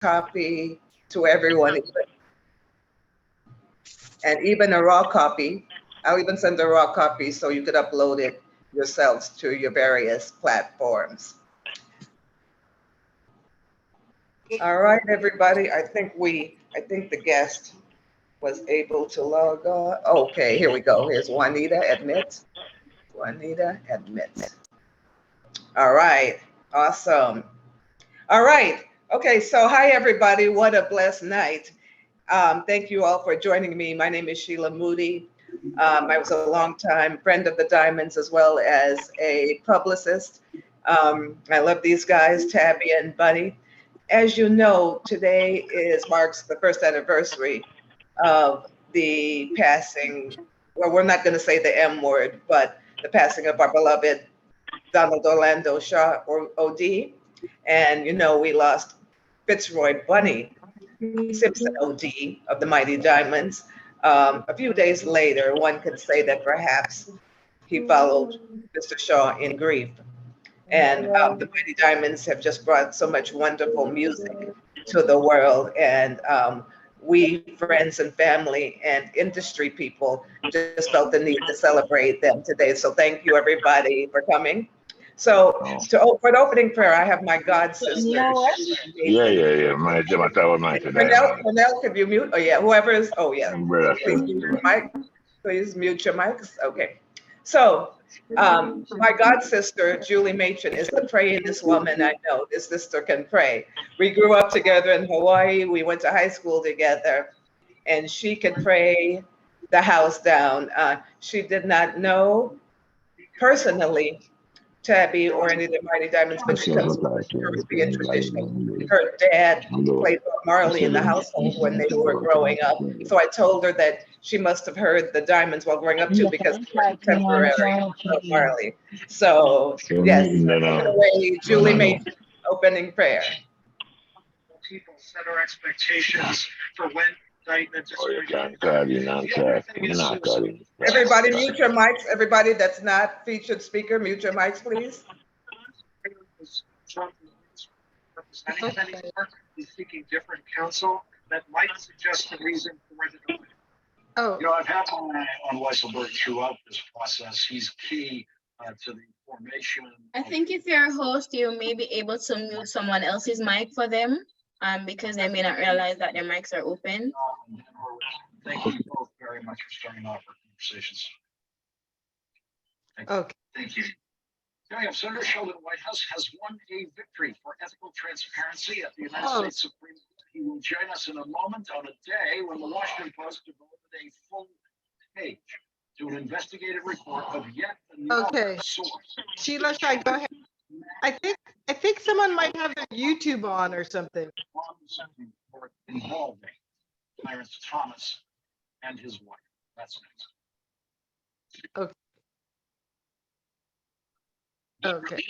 copy to everyone, and even a raw copy. I'll even send a raw copy so you could upload it yourselves to your various platforms. All right, everybody. I think the guest was able to log on. Okay, here we go. Here's Juanita admit. Juanita admit. All right, awesome. All right. Okay, so hi everybody. What a blessed night. Thank you all for joining me. My name is Sheila Moody. I was a longtime friend of the Diamonds as well as a publicist. I love these guys, Tabby and Bunny. As you know, today is marks the first anniversary of the passing. Well, we're not going to say the M word, but the passing of our beloved Donald Orlando Shaw, or OD. And you know, we lost Fitzroy Bunny Simpson OD of the Mighty Diamonds. A few days later, one could say that perhaps he followed Mr. Shaw in grief. And the Mighty Diamonds have just brought so much wonderful music to the world. And we, friends and family and industry people, just felt the need to celebrate them today. So thank you, everybody, for coming. So for the opening prayer, I have my god sister. Yeah. My tower, my today, man. Cornell, could you mute? Oh yeah, whoever is. Oh yeah, Brother, please mute your mic. Please mute your mics. Okay. So, my god sister, Julie Matron, is the prayingest woman I know. This sister can pray. We grew up together in Hawaii. We went to high school together, and she could pray the house down. She did not know personally Tabby or any of the Mighty Diamonds, but she comes from a Caribbean tradition. Her dad played Bob Marley in the household when they were growing up. So I told her that she must have heard the Diamonds while growing up too, because they were contemporary of Marley. So yes, take it away, Julie Mason, opening prayer. People set our expectations for when indictment is Oh, you going can't call you, not call. Not call you. Everybody mute your mics. Everybody that's not featured speaker, mute your mics, please. representing anymore. He's seeking different counsel that might suggest the reason for the delay. Oh, I've had my eye on Weisselberg throughout this process. He's key to the formation. I think if you're a host, you may be able to mute someone else's mic for them, because they may not realize that their mics are open. Thank you both very much for starting off our conversations. okay. Thank you. Coming up, Senator Sheldon Whitehouse has won a victory for ethical transparency at the United States Supreme Court. He will join us in a moment on a day when the Washington Post devoted a full page to an investigative report of yet another source. Sheila, should I go ahead? I think someone might have their YouTube on or something. Involving Clarence Thomas and his wife. That's next. Okay. Okay.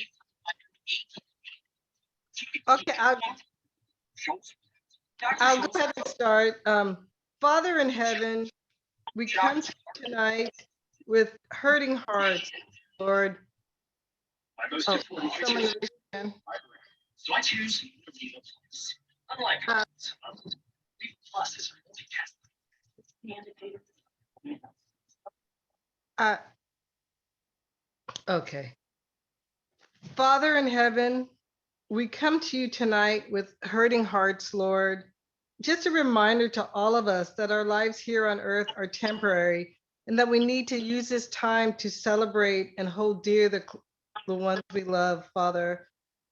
Okay, I'll go ahead and start. Father in heaven, we come to you tonight with hurting hearts, Lord. So I choose the legal place. Unlike plus is okay. Father in heaven, we come to you tonight with hurting hearts, Lord. Just a reminder to all of us that our lives here on earth are temporary and that we need to use this time to celebrate and hold dear the ones we love, Father.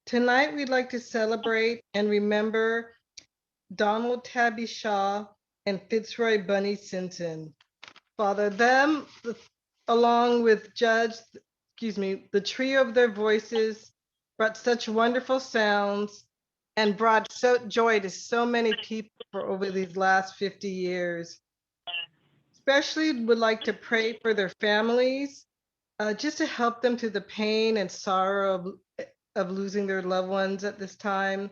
Tonight, we'd like to celebrate and remember Donald Tabby Shaw and Fitzroy Bunny Simpson. Father, them, along with the trio of their voices brought such wonderful sounds and brought so joy to so many people for over these last 50 years. Especially would like to pray for their families, just to help them through the pain and sorrow of losing their loved ones at this time.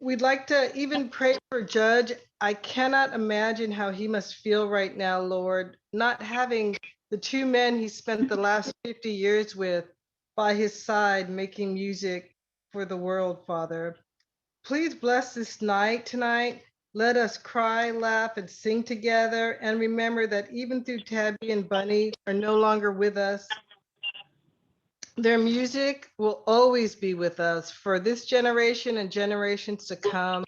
We'd like to even pray for Judge. I cannot imagine how he must feel right now, Lord, not having the two men he spent the last 50 years with by his side, making music for the world, Father. Please bless this night tonight. Let us cry, laugh, and sing together. And remember that even though Tabby and Bunny are no longer with us, their music will always be with us for this generation and generations to come.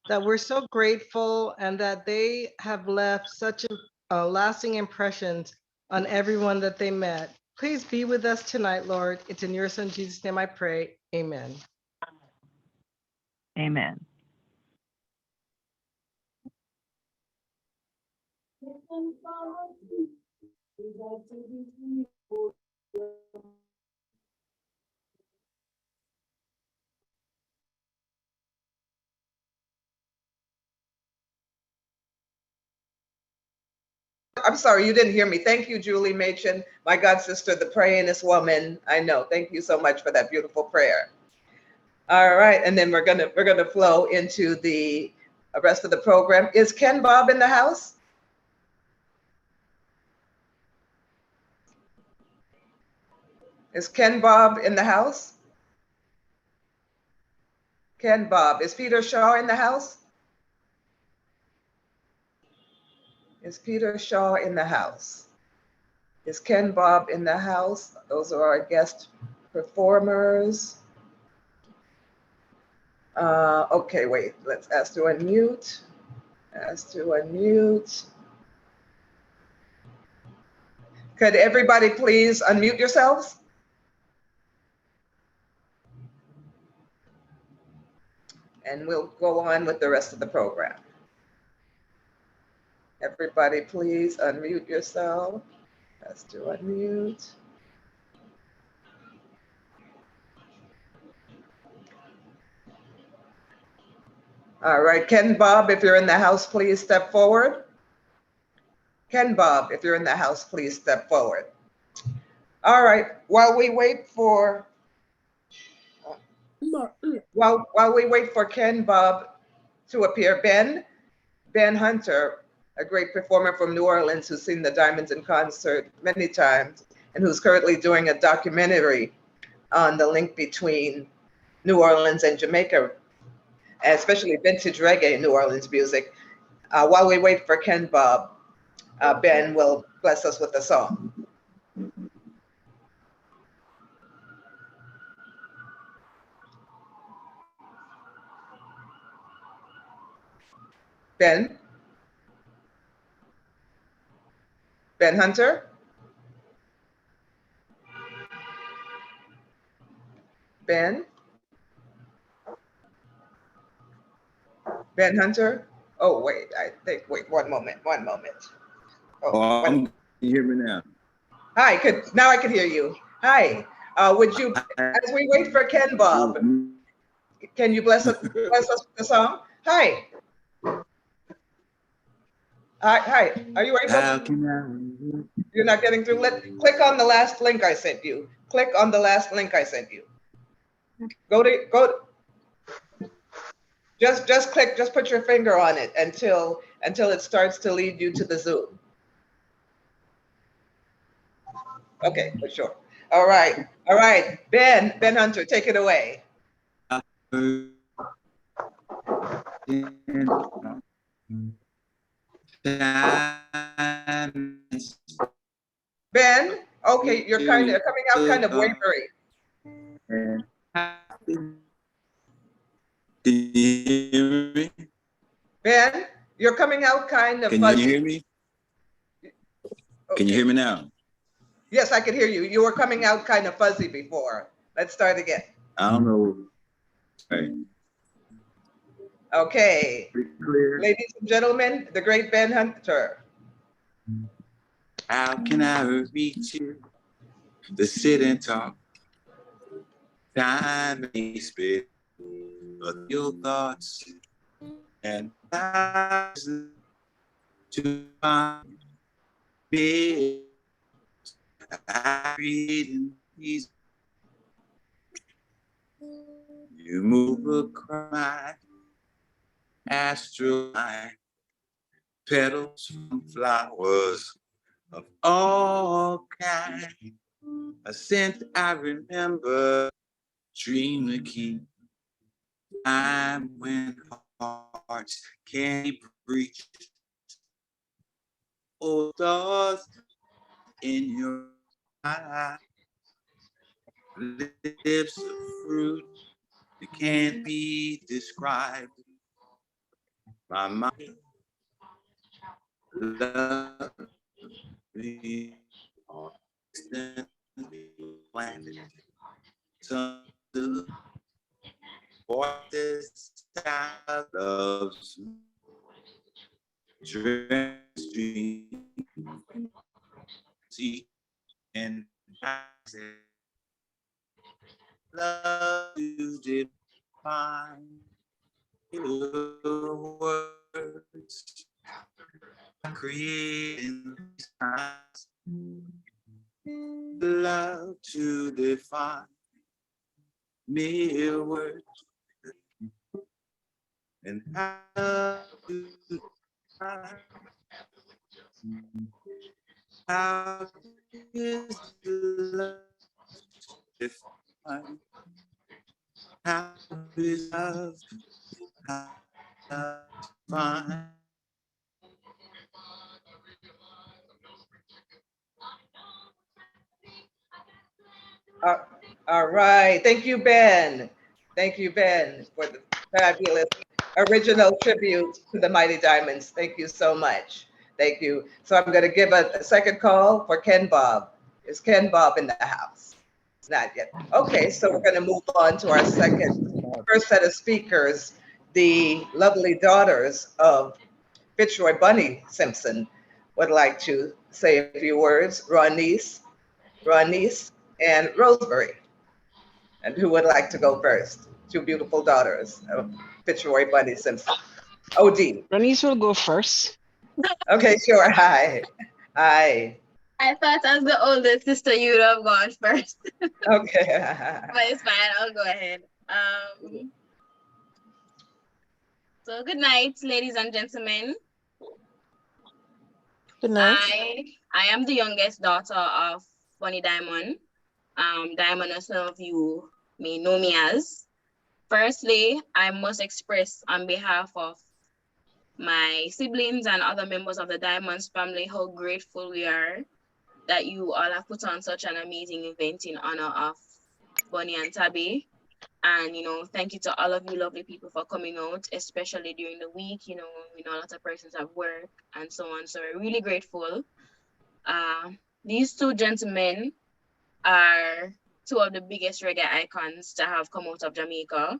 That we're so grateful and that they have left such a lasting impressions on everyone that they met. Please be with us tonight, Lord. It's in your son Jesus' name I pray. Amen. Amen. I'm sorry, you didn't hear me. Thank you, Julie Machen, my God sister, the prayingest woman I know. Thank you so much for that beautiful prayer. All right, and then we're gonna flow into the rest of the program. Is Ken Bob in the house? Is Ken Bob in the house? Ken Bob. Is Peter Shaw in the house? Is Peter Shaw in the house? Is Ken Bob in the house? Those are our guest performers. Okay, wait, let's ask to unmute. Ask to unmute. Could everybody please unmute yourselves? And we'll go on with the rest of the program. Everybody please unmute yourself. Ask to unmute. All right, Ken Bob, if you're in the house, please step forward. Ken Bob, if you're in the house, please step forward. All right, while we wait for Ken Bob to appear, Ben Hunter, a great performer from New Orleans who's seen the Diamonds in concert many times and who's currently doing a documentary on the link between New Orleans and Jamaica, especially vintage reggae New Orleans music. While we wait for Ken Bob, Ben will bless us with a song. Ben Hunter? Ben Hunter? Oh, wait, wait, one moment. Oh, can you hear me now? Hi, now I can hear you. Hi, would you, as we wait for Ken Bob, can you bless us with the song? Hi. Hi, are you able? You're not getting through. Click on the last link I sent you. Click on the last link I sent you. Just click, just put your finger on it until it starts to lead you to the Zoom. Okay, for sure. All right. Ben Hunter, take it away. Ben, okay, you're coming out kind of wavery. Ben, you're coming out kind of fuzzy. Can you hear me? Okay. Can you hear me now? Yes, I can hear you. You were coming out kind of fuzzy before. Let's start again. I don't know. Right. Okay. Ladies and gentlemen, the great Ben Hunter. How can I reach you to sit and talk? Time may spit, but your thoughts and eyes to find me. I read in these. You move across my astral line, petals from flowers of all kinds. A scent I remember, dream to keep. time when hearts can't reach. Oh, thoughts in your eyes, lips of fruit that can't be described. My mind, love, planted. Some voices sound love's dream, see, and I said, love you define your words. I create in these times, love to define mere words. And how do how is love defined? How is love defined? Uh, all right. Thank you, Ben. Thank you, Ben, for the fabulous original tribute to the Mighty Diamonds. Thank you so much. Thank you. So I'm going to give a second call for Ken Bob. Is Ken Bob in the house? Not yet. Okay, so we're going to move on to our first set of speakers, the lovely daughters of Fitzroy Bunny Simpson would like to say a few words. Ronise, and Roseberry. And who would like to go first? Two beautiful daughters of Fitzroy Bunny Simpson. OD. Ronise will go first. Okay, sure. Hi. Hi. I thought as the oldest sister, you would have gone first. Okay. But it's fine, I'll go ahead. So good night, ladies and gentlemen. Good night. I am the youngest daughter of Bunny Diamond. Diamond, as some of you may know me as. Firstly, I must express on behalf of my siblings and other members of the Diamonds family how grateful we are that you all have put on such an amazing event in honor of Bunny and Tabby. And, thank you to all of you lovely people for coming out, especially during the week. We know a lot of persons have work and so on. So we're really grateful. These two gentlemen are two of the biggest reggae icons to have come out of Jamaica.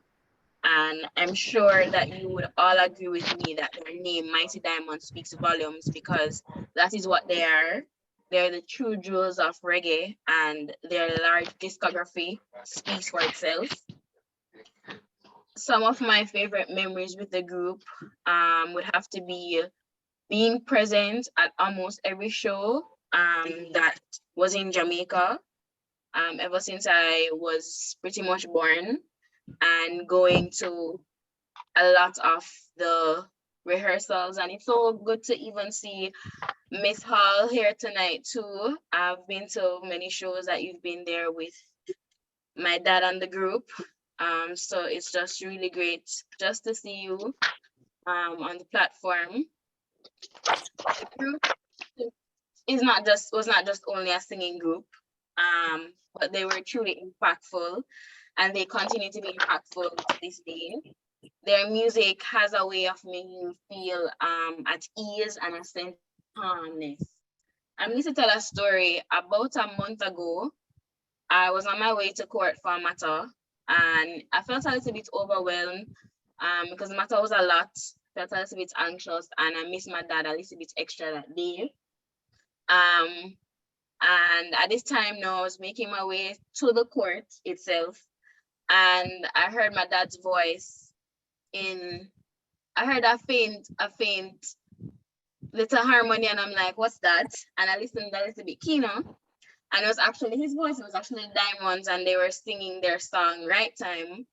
And I'm sure that you would all agree with me that their name, Mighty Diamond, speaks volumes because that is what they are. They're the true jewels of reggae, and their large discography speaks for itself. Some of my favorite memories with the group would have to be being present at almost every show that was in Jamaica ever since I was pretty much born, and going to a lot of the rehearsals. And it's so good to even see Miss Hall here tonight too. I've been to many shows that you've been there with my dad and the group. So it's just really great just to see you on the platform. The group was not just only a singing group, but they were truly impactful, and they continue to be impactful to this day. Their music has a way of making you feel at ease and a sense of calmness. I'm going to tell a story. About a month ago, I was on my way to court for a matter, and I felt a little bit overwhelmed because the matter was a lot. Felt a little bit anxious, and I missed my dad a little bit extra that day. And at this time now, I was making my way to the court itself, and I heard my dad's voice. I heard a faint little harmony, and I'm like, what's that? And I listened a little bit keener, and it was actually his voice. It was actually Diamonds, and they were singing their song Right Time.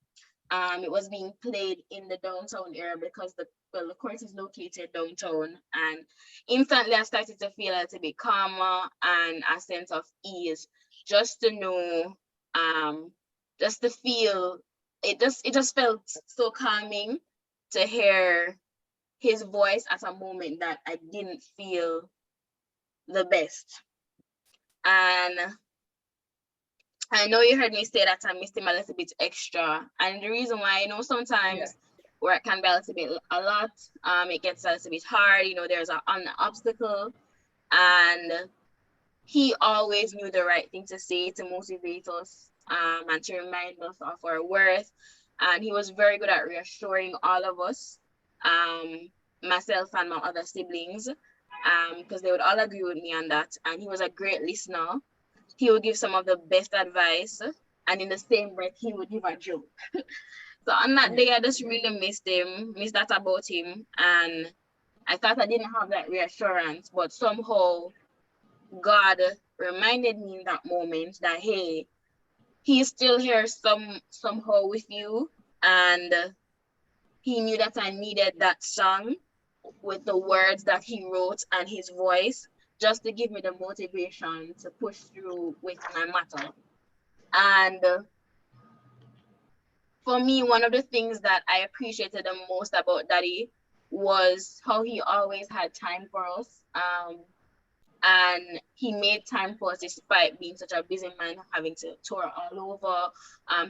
It was being played in the downtown area because the court is located downtown, and instantly I started to feel a little bit calmer and a sense of ease, just to know, just to feel it just felt so calming to hear his voice at a moment that I didn't feel the best. And I know you heard me say that I missed him a little bit extra. And the reason why, sometimes work can be a little bit a lot. It gets a little bit hard. There's an obstacle. And he always knew the right thing to say to motivate us and to remind us of our worth. And he was very good at reassuring all of us, myself and my other siblings, because they would all agree with me on that. And he was a great listener. He would give some of the best advice, and in the same breath, he would give a joke. So on that day, I just really missed that about him. And I thought I didn't have that reassurance, but somehow God reminded me in that moment that, hey, he's still here somehow with you. And he knew that I needed that song with the words that he wrote and his voice, just to give me the motivation to push through with my matter. And for me, one of the things that I appreciated the most about Daddy was how he always had time for us. And he made time for us despite being such a busy man, having to tour all over,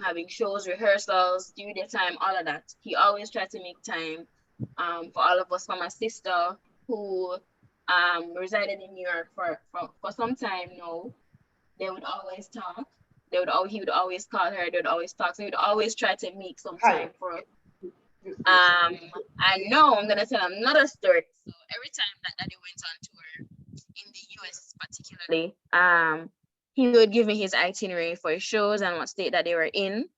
having shows, rehearsals, studio time, all of that. He always tried to make time for all of us. For my sister, who resided in New York for some time now, they would always talk. He would always call her. They would always talk. So he would always try to make some time for us. I know I'm gonna tell another story. So every time that Daddy went on tour in the US particularly, he would give me his itinerary for his shows and what state that they were in,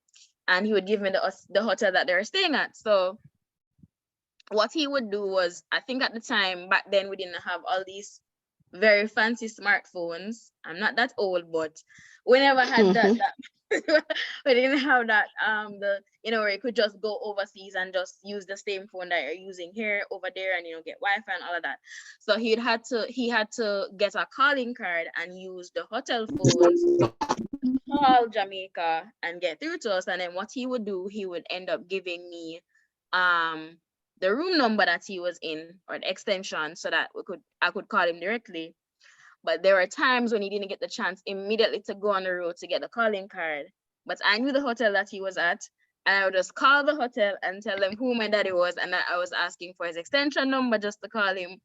and he would give me the hotel that they were staying at. So what he would do was, I think at the time back then we didn't have all these very fancy smartphones. I'm not that old, but we never had that we didn't have that where you could just go overseas and just use the same phone that you're using here over there and get Wi-Fi and all of that. So he had to get a calling card and use the hotel phones to call Jamaica and get through to us. And then what he would do, he would end up giving me the room number that he was in, or the extension, so that I could call him directly. But there were times when he didn't get the chance immediately to go on the road to get the calling card. But I knew the hotel that he was at, and I would just call the hotel and tell them who my daddy was, and that I was asking for his extension number just to call him,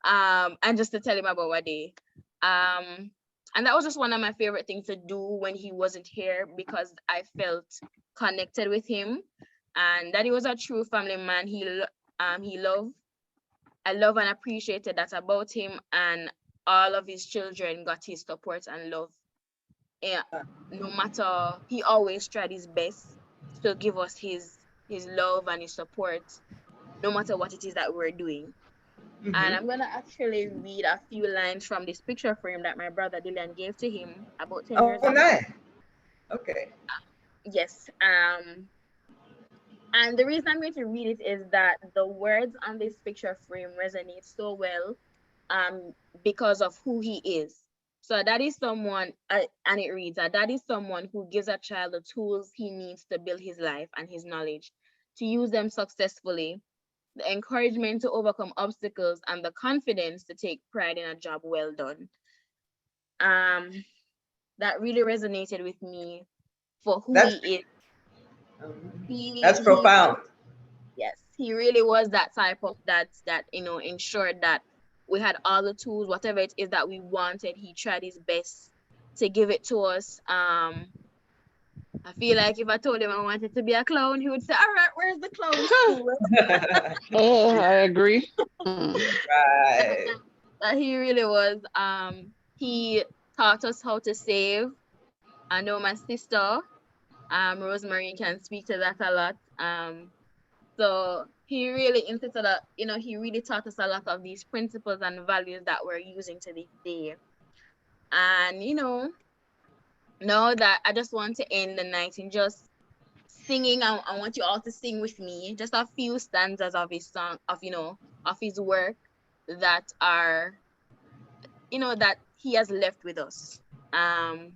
and just to tell him about what day. And that was just one of my favorite things to do when he wasn't here, because I felt connected with him, and that he was a true family man. I love and appreciated that about him, and all of his children got his support and love. Yeah, no matter, he always tried his best to give us his love and his support, no matter what it is that we're doing. And I'm gonna actually read a few lines from this picture frame that my brother Dylan gave to him about 10 years ago. Nice. Okay. Yes. And the reason I'm going to read it is that the words on this picture frame resonate so well because of who he is. So that is someone, and it reads, that is someone who gives a child the tools he needs to build his life and his knowledge, to use them successfully, the encouragement to overcome obstacles, and the confidence to take pride in a job well done. That really resonated with me for who he is. That's profound. Yes, he really was that type of that ensured that we had all the tools, whatever it is that we wanted. He tried his best to give it to us. I feel like if I told him I wanted to be a clown, he would say, all right, where's the clown school? Oh, I agree. Right. He really was. He taught us how to save. I know my sister, Rosemary, can speak to that a lot. So he really insisted that, he really taught us a lot of these principles and values that we're using to this day. And, now that I just want to end the night in just singing. I want you all to sing with me just a few stanzas of his song, of his work that are, that he has left with us. I'm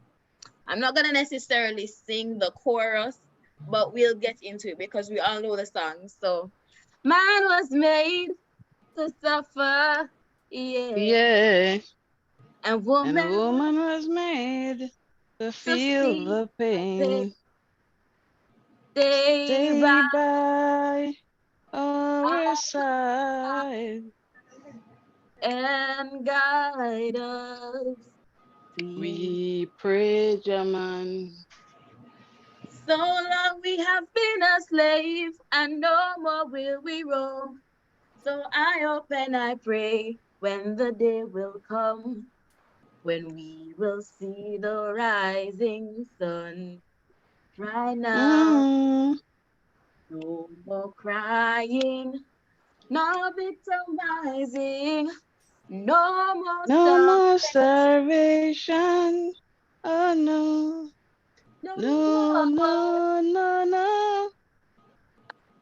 not gonna necessarily sing the chorus, but we'll get into it because we all know the song. So, man was made to suffer, yeah, Yeah. and And woman a woman was made to to feel feel the the pain. pain. Stay Stay by by our side. and guide us. We pray, German. So long we have been a slave, and no more will we roam. So I hope and I pray when the day will come, when we will see the rising sun. Right now, Mm, no more crying, no victimizing, no more no more suffering, starvation. Oh no. no No, more. no, no, no.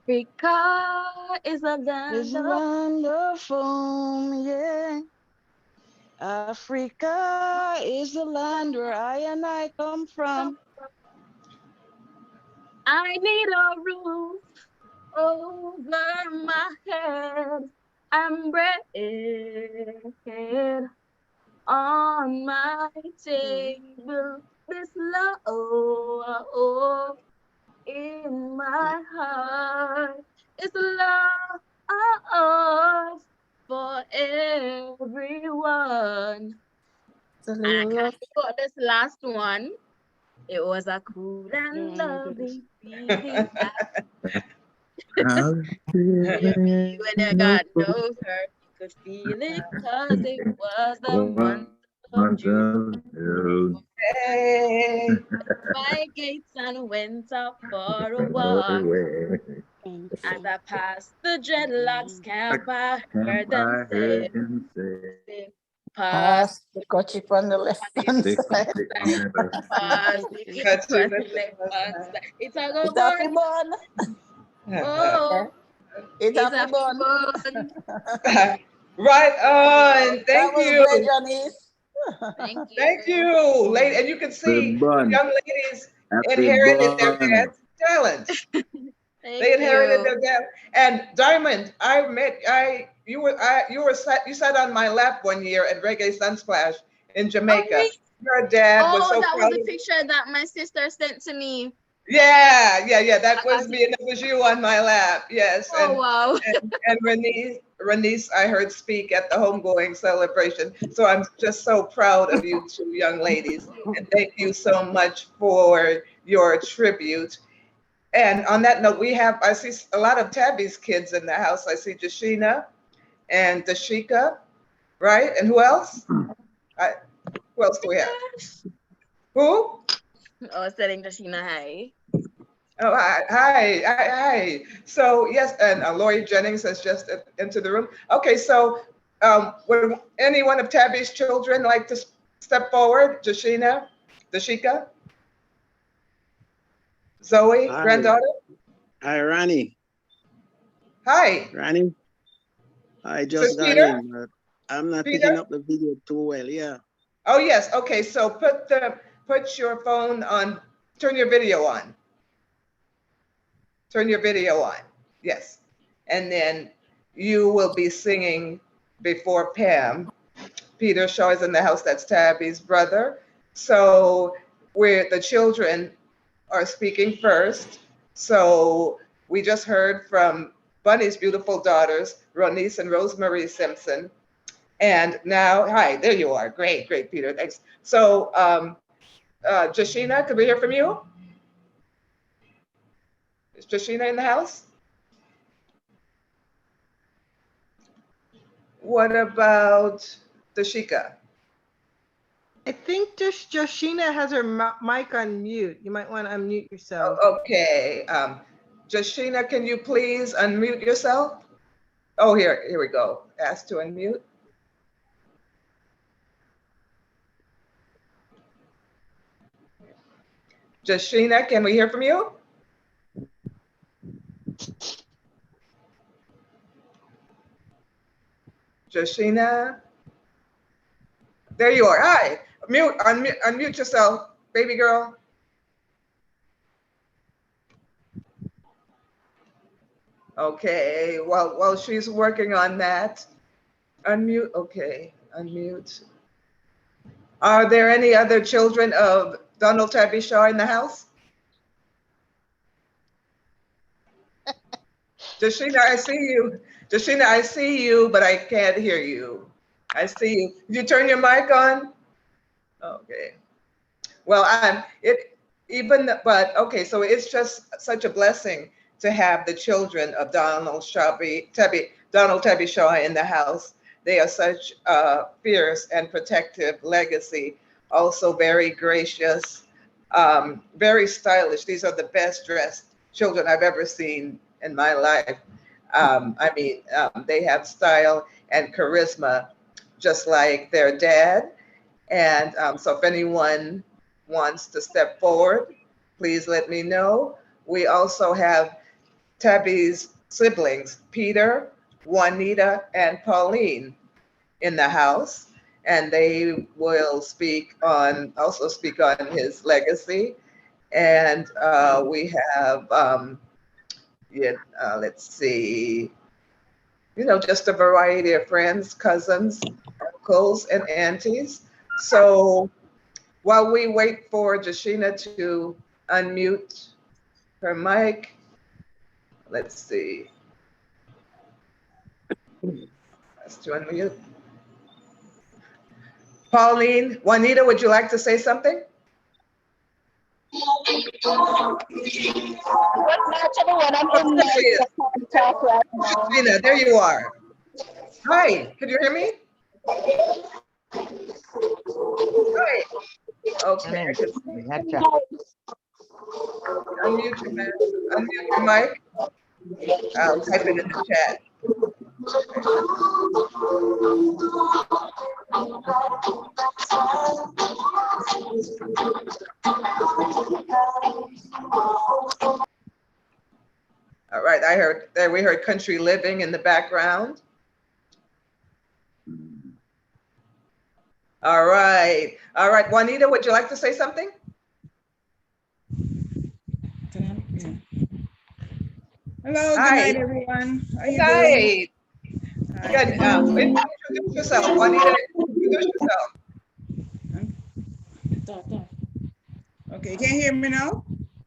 Africa is a This land of land of home, yeah. Africa is the land where I and I come from. I need a roof over my head and bread on my table. This love in my heart is love for everyone. And I can't forget this last one. It was a cool and Oh my goodness. loving feeling. How Baby, when I got no hurt, you could feel it cause it was the month of June. Hey. My gates and went out for a walk. Thank As you. I passed the dreadlocks camp, I heard them say, say, pass Pass the kerchief on the left the hand Take left side. take on side, the other pass side. the Got on you. the left hand side. It's a go It's happy bun. bun. Oh, It's it's happy a bun. bun. Right on. That Thank was you. great, Janice. Thank Thank you. you. Late, and you can Happy see bun. young ladies Happy inherited their bun. dad's talents. They Thank inherited you. their dad. And Diamond, you sat on my lap one year at Reggae Sunsplash in Oh, Jamaica. really? Your dad was Oh, so that was proud the of you. picture that my sister sent to me. Yeah. I That was got me, it. and it was you on my lap. Yes. Oh, wow. And Renice, I heard speak at the homegoing celebration. So I'm just so proud of you two young ladies. And thank you so much for your tribute. And on that note, I see a lot of Tabby's kids in the house. I see Jashina and Dashika, right? And who else? I, who else do we have? Who? I was telling Tashina hi. Oh, hi. So yes, and Lori Jennings has just entered the room. Okay, so would any one of Tabby's children like to step forward? Jashina, Dashika, Zoe, Hi, granddaughter. hi, Ronnie. Hi, Ronnie, I Sis just got Peter. in, but I'm not picking Peter. up the video too well. Yeah. Oh yes. Okay, so put your phone on. Turn your video on. Turn your video on. Yes, and then you will be singing before Pam. Peter Shaw is in the house. That's Tabby's brother. So the children are speaking first. So we just heard from Bunny's beautiful daughters, Ronice and Rosemary Simpson. And now, hi, there you are. Great, Peter. Thanks. So, Jashina, could we hear from you? Is Jashina in the house? What about Dashika? I think just Joshina has her mic on mute. You might want to unmute yourself. Okay. Jashina, can you please unmute yourself? Oh, here we go. Ask to unmute. Jashina, can we hear from you? Jashina? There you are. Hi. Unmute yourself, baby girl. Okay, well, while she's working on that, unmute, okay, unmute. Are there any other children of Donald Tabby Shaw in the house? Jashina, I see you. Jashina, I see you, but I can't hear you. I see you. Did you turn your mic on? Okay. Well, but okay, so it's just such a blessing to have the children of Donald Tabby Shaw in the house. They are such a fierce and protective legacy, also very gracious, very stylish. These are the best dressed children I've ever seen in my life. They have style and charisma, just like their dad. And so if anyone wants to step forward, please let me know. We also have Tabby's siblings, Peter, Juanita, and Pauline in the house. And they will also speak on his legacy. And we have, let's see, just a variety of friends, cousins, uncles, and aunties. So while we wait for Jashina to unmute her mic, let's see. Let's to unmute. Pauline, Juanita, would you like to say something? Actually, when I'm in There she is. I can't talk right now. Jashina, there you are. Hi, can you hear me? Hi. Okay, I can see. Unmute your mic. I'll type it in the chat. All right, we heard Country Living in the background. All right, Juanita, would you like to say something? Hello, good night, everyone. How you doing? Good. Introduce yourself, Juanita. Introduce yourself. Okay, can you hear me now?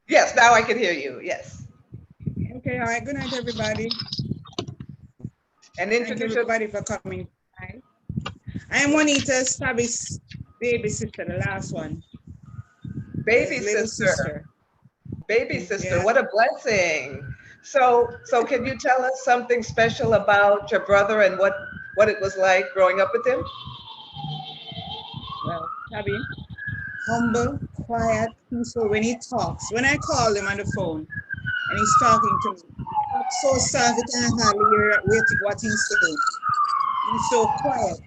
Yes, now I can hear you. Yes. Okay, all right. Good night, everybody. And thank everybody for coming. I am Juanita's Tabby's baby sister, the last one. Baby sister. Baby sister, yeah. What a blessing. So can you tell us something special about your brother and what it was like growing up with him? Well, Tabby, humble, quiet, peaceful when he talks. When I call him on the phone and he's talking to me, he's so soft, you can't hardly hear what he's saying. He's so quiet.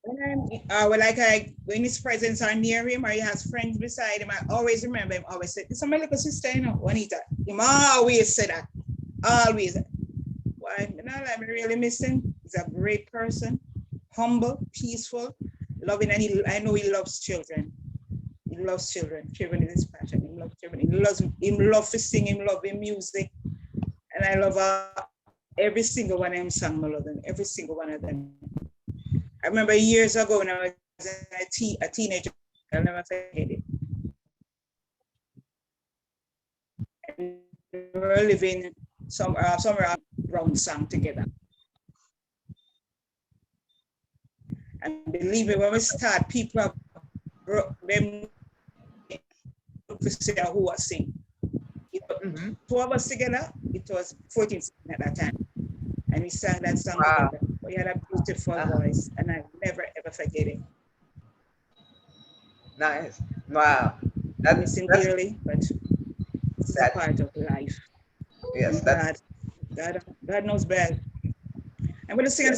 When his presence are near him or he has friends beside him, I always remember him always say, "This is my little sister, Juanita." Him always say that. Always. Why? I'm really missing. He's a great person, humble, peaceful, loving, and I know he loves children. He loves children. Children is his passion. He loves children. He loves to sing. He loves music. And I love every single one of them song. I love them. Every single one of them. I remember years ago when I was a teenager, I'll never forget it. And we were living somewhere around song together. And believe me, when we start, people them to say who was singing. Two of us together, it was 14 at that time. And we sang that song together. He had a beautiful voice, and I never ever forget it. Nice. Wow. I miss him dearly, but it's a part of life. Yes, God knows best. I'm going to sing a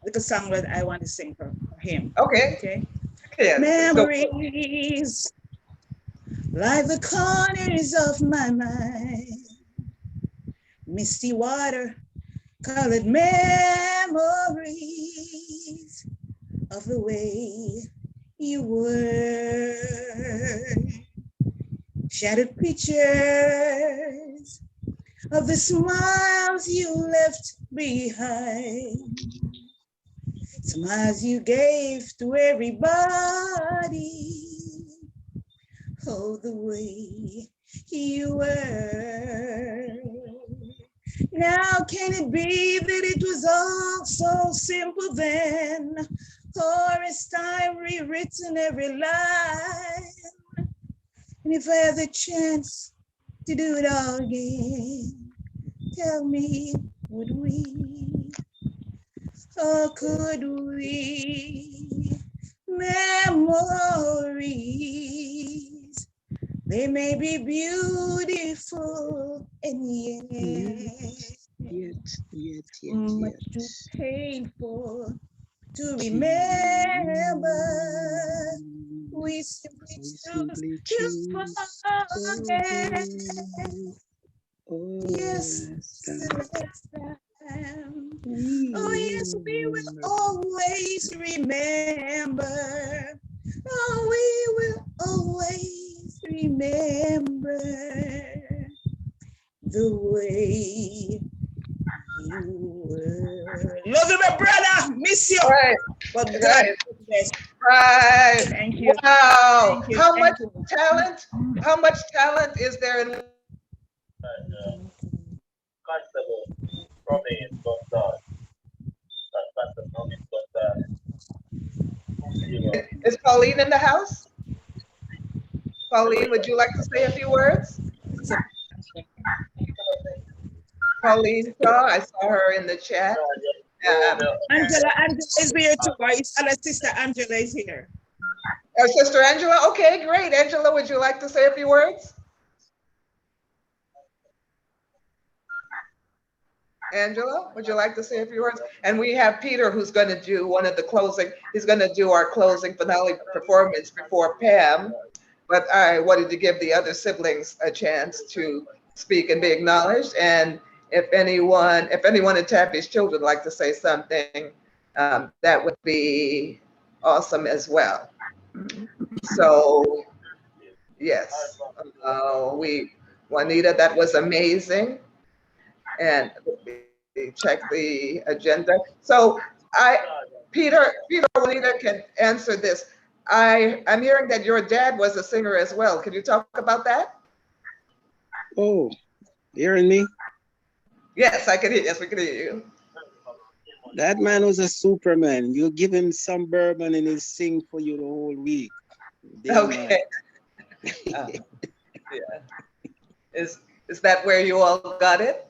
little song that I want to sing for him. Okay. Yes, memories, like the corners of my mind, misty water, colored memories of the way you were. Shattered pictures of the smiles you left behind. Smiles you gave to everybody. Oh, the way you were. Now can it be that it was all so simple then? Or is time rewritten every line? And if I had the chance to do it all again, tell me, would we? Or could we? Memories, they may be beautiful and yet much too painful to remember. We simply choose to forget. Yes, the last time. Oh, yes, we will always remember. Oh, we will always remember the way you were. Love you, my brother. Miss you. Right. But Right. yes. Right. Thank you. Wow. Thank you. How Thank much you. talent? How much talent is there in? Is Pauline in the house? Pauline, would you like to say a few words? Pauline Shaw, I saw her in the chat. Angela is here too. His other sister Angela is here. Sister Angela, okay, great. Angela, would you like to say a few words? Angela, would you like to say a few words? And we have Peter, who's going to do one of the closing. He's going to do our closing finale performance before Pam. But I wanted to give the other siblings a chance to speak and be acknowledged. And if anyone of Tabby's children would like to say something, that would be awesome as well. So, yes, Juanita, that was amazing. And check the agenda. So Peter, Juanita can answer this. I'm hearing that your dad was a singer as well. Can you talk about that? Oh, hearing me? Yes, I can hear. Yes, we can hear you. That man was a superman. You give him some bourbon and he'll sing for you the whole week. Okay. Yeah. Is that where you all got it?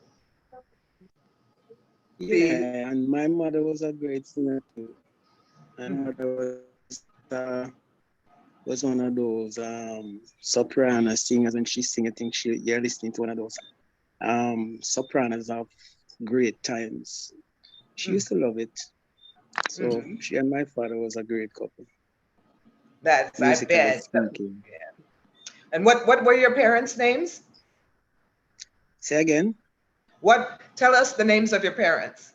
Yeah, and my mother was a great singer too. My mother was one of those soprano singers. When she sing, I think you're listening to one of those sopranos of great times. She used to love it. So she and my father was a great couple. That's, I bet. Yeah. And what were your parents' names? Say again? Tell us the names of your parents.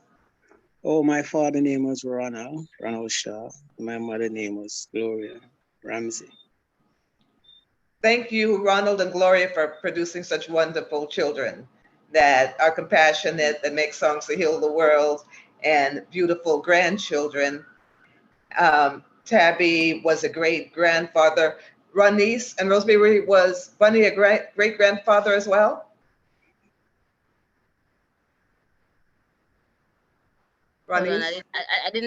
Oh, my father's name was Ronald Shaw. My mother's name was Gloria Ramsey. Thank you, Ronald and Gloria, for producing such wonderful children that are compassionate, that make songs to heal the world, and beautiful grandchildren. Tabby was a great grandfather. Ronise and Rosemary, was Bunny a great grandfather as well? Ronise?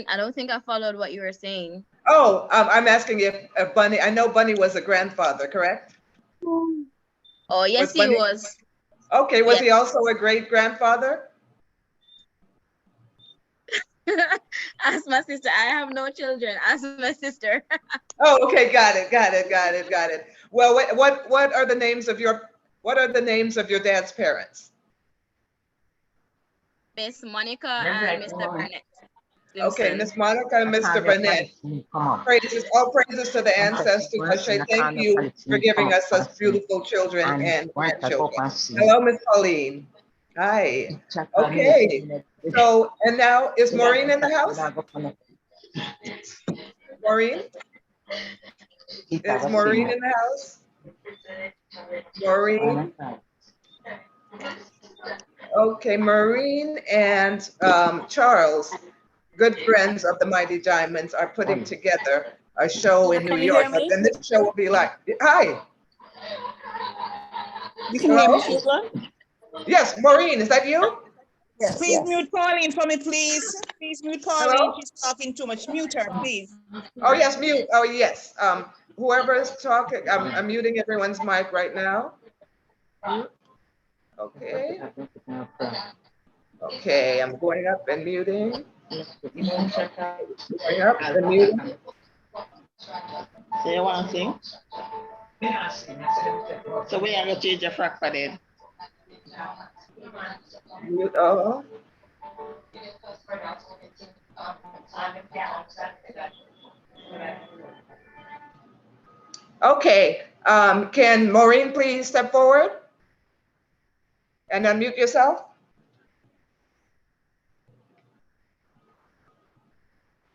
I don't think I followed what you were saying. Oh, I'm asking if Bunny, I know Bunny was a grandfather, correct? Oh, yes, he was. Okay, was he also a great grandfather? Ask my sister. I have no children. Ask my sister. Oh, okay, got it. Well, what are the names of your dad's parents? Miss Monica and Mr. Burnett. Okay, Miss Monica and Mr. Burnett. All praises to the ancestors. I say thank you for giving us such beautiful children and grandchildren. Hello, Miss Pauline. Hi. Okay. So, and now is Maureen in the house? Maureen? Is Maureen in the house? Maureen? Okay, Maureen and Charles, good friends of the Mighty Diamonds, are putting together a show in New Can you York. hear But me? then this show will be like, hi, You can hear me, hello? Sheila? Yes, Maureen, is that you? Yes, Please yes. mute Pauline for me, please. Please mute Pauline. Hello? She's talking too much. Mute her, please. Oh, yes, mute. Oh, yes. Whoever is talking, I'm muting everyone's mic right now. Okay. Okay, I'm going up and muting. Going up and muting. So you want to sing? So we are going to change the frack for then. Mute all. Okay, can Maureen please step forward and unmute yourself?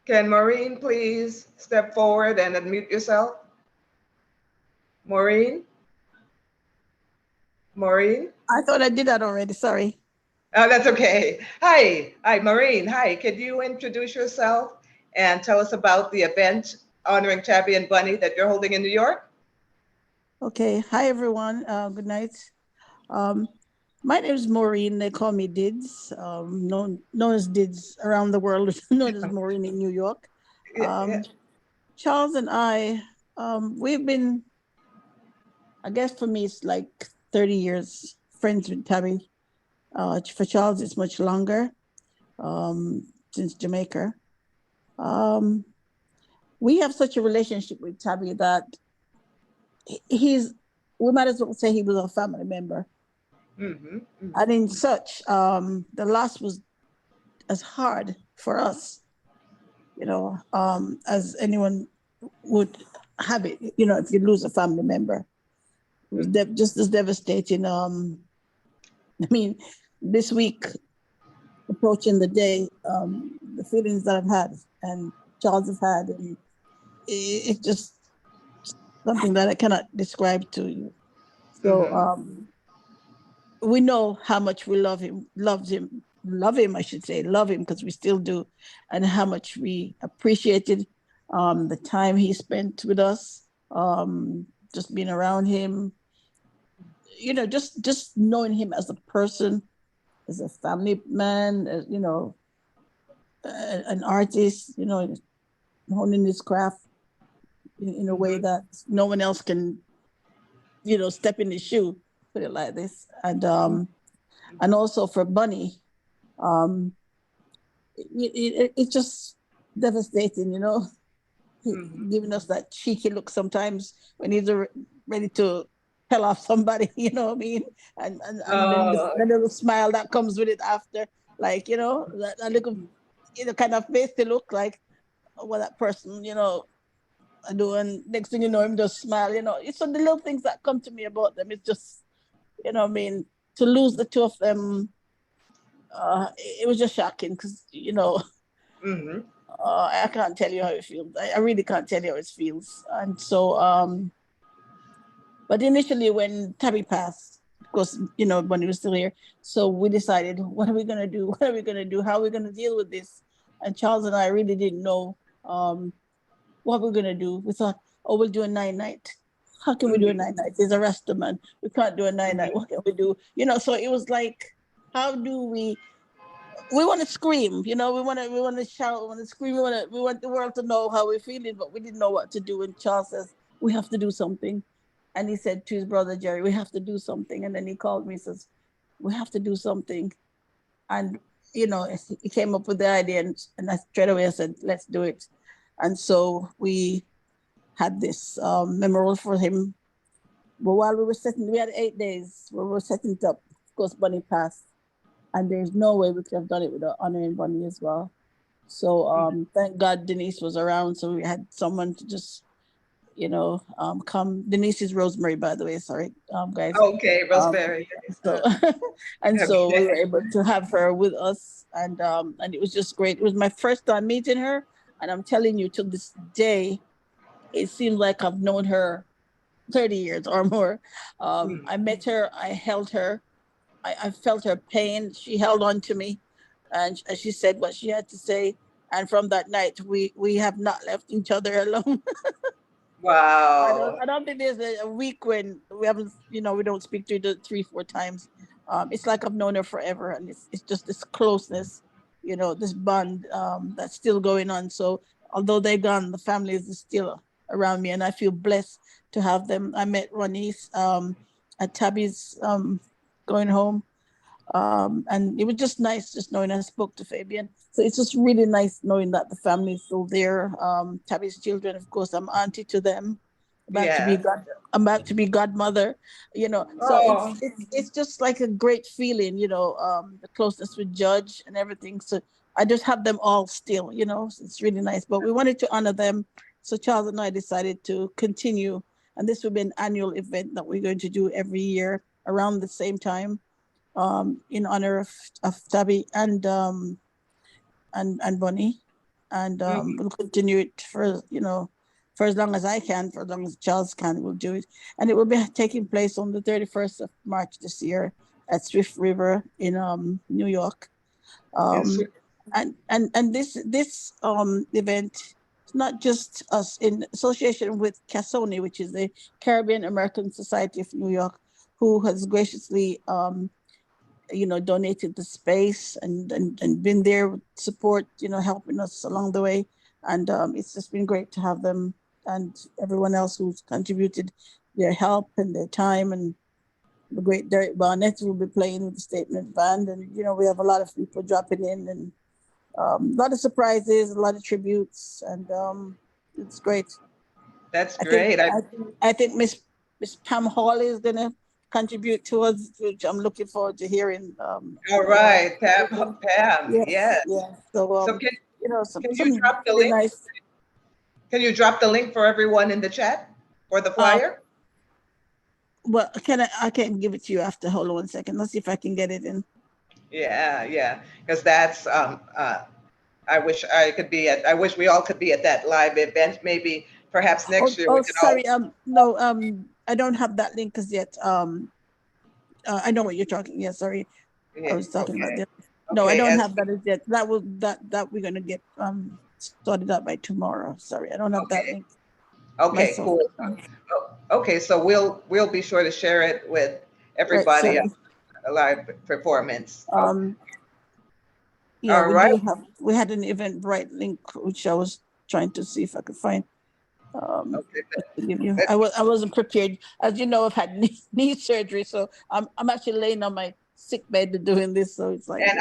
Can Maureen please step forward and unmute yourself? Maureen? Maureen? I thought I did that already. Sorry. Oh, that's okay. Hi, Maureen. Hi, could you introduce yourself and tell us about the event honoring Tabby and Bunny that you're holding in New York? Okay. Hi, everyone. Good night. My name is Maureen. They call me Dids, known as Dids around the world, known as Maureen in New York. Yeah. Charles and I, we've been, I guess for me, it's like 30 years friends with Tabby. For Charles, it's much longer, since Jamaica. We have such a relationship with Tabby that we might as well say he was a family member. Mm-hmm, mm-hmm. And in such, the loss was as hard for us, as anyone would have it, if you lose a family member. It was just as devastating. I mean, this week, approaching the day, the feelings that I've had and Charles has had, and it's just something that I cannot describe to you. So we know how much we love him, I should say, love him, because we still do, and how much we appreciated the time he spent with us, just being around him, just knowing him as a person, as a family man, as, an artist, honing his craft in a way that no one else can, step in his shoe, put it like this. And also for Bunny, it's just devastating, giving us that cheeky look sometimes when he's ready to tell off somebody, you know what I mean? And then the little smile that comes with it after, like, that little, kind of face to look like what that person, do, and next thing you know, him just smile, It's the little things that come to me about them. It's just, what I mean, to lose the two of them, it was just shocking because, I can't tell you how it feels. I really can't tell you how it feels. And so, but initially when Tabby passed, of course, when he was still here, so we decided, what are we going to do? What are we going to do? How are we going to deal with this? And Charles and I really didn't know what we're going to do. We thought, oh, we'll do a 9-night. How can we do a 9-night? There's a rasta man. We can't do a 9-night. What can we do? So it was like, how do we want to scream, we want to shout, we want to scream, we want the world to know how we're feeling, but we didn't know what to do. And Charles says, we have to do something. And he said to his brother Jerry, we have to do something. And then he called me and says, we have to do something. And he came up with the idea, and I straight away I said, let's do it. And so we had this memorial for him. But while we had 8 days where we were setting it up. Of course, Bunny passed. And there's no way we could have done it without honoring Bunny as well. So thank God Denise was around. So we had someone to just, come. Denise is Rosemary, by the way. Sorry, guys. Okay, Rosemary. So so we were able to have her with us, and it was just great. It was my first time meeting her, and I'm telling you, to this day, it seems like I've known her 30 years or more. I met her, I held her, I felt her pain. She held on to me, and she said what she had to say. And from that night, we have not left each other alone. Wow. I don't think there's a week when we haven't, we don't speak to each other 3, 4 times. It's like I've known her forever, and it's just this closeness, this bond that's still going on. So although they're gone, the family is still around me, and I feel blessed to have them. I met Ronnie's at Tabby's going home. And it was just nice just knowing I spoke to Fabian. So it's just really nice knowing that the family is still there. Tabby's children, of course, I'm auntie to them. Yes. I'm about to be godmother, So Oh. it's just like a great feeling, the closeness with Judge and everything. So I just have them all still, so it's really nice. But we wanted to honor them. So Charles and I decided to continue. And this will be an annual event that we're going to do every year around the same time, in honor of Tabby and Bonnie, and we'll continue it for as long as I can, for as long as Charles can, we'll do it, and it will be taking place on the 31st of March this year at Swift River in New York, Yes. and this event is not just us in association with Casoni, which is the Caribbean American Society of New York, who has graciously donated the space and been there with support, helping us along the way. And it's just been great to have them and everyone else who's contributed their help and their time. And the great Derek Barnett will be playing with the Statement Band. And, we have a lot of people dropping in and a lot of surprises, a lot of tributes. And it's great. That's great. I think Miss Pam Hall is going to contribute towards, which I'm looking forward to hearing. All right, Pam. Yes. Yeah. So, So can you some drop the really link? nice. Can you drop the link for everyone in the chat for the flyer? Well, I can't give it to you after. Hold on 1 second. Let's see if I can get it in. Yeah. Because that's I wish I wish we all could be at that live event. Maybe perhaps next year we can sorry. No, I don't have that link as yet. I know what you're talking. Yeah, sorry. Yeah, I was talking about okay. that. No, I don't as- have that as yet. That we're gonna get started out by tomorrow. Sorry, I don't have that link. Okay, myself. cool. Okay, so we'll be sure to share it with everybody Right, a live performance. Yeah, All right. we had an Eventbrite link, which I was trying to see if I could find. Okay. To give you. I wasn't prepared. As you know, I've had knee surgery, so I'm actually laying on my sick bed doing this. So it's like. And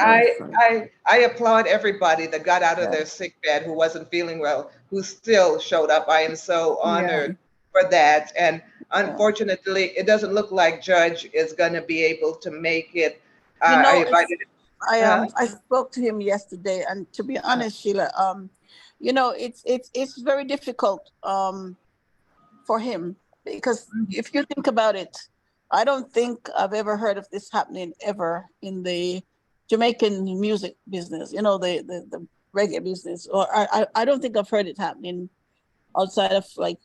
I applaud everybody that got out of their sick bed who wasn't feeling well, who still showed up. I am so honored for that. And unfortunately, it doesn't look like Judge is going to be able to make it. I invited. I spoke to him yesterday, and to be honest, Sheila, it's very difficult for him, because if you think about it, I don't think I've ever heard of this happening ever in the Jamaican music business, the reggae business, or I don't think I've heard it happening outside of I've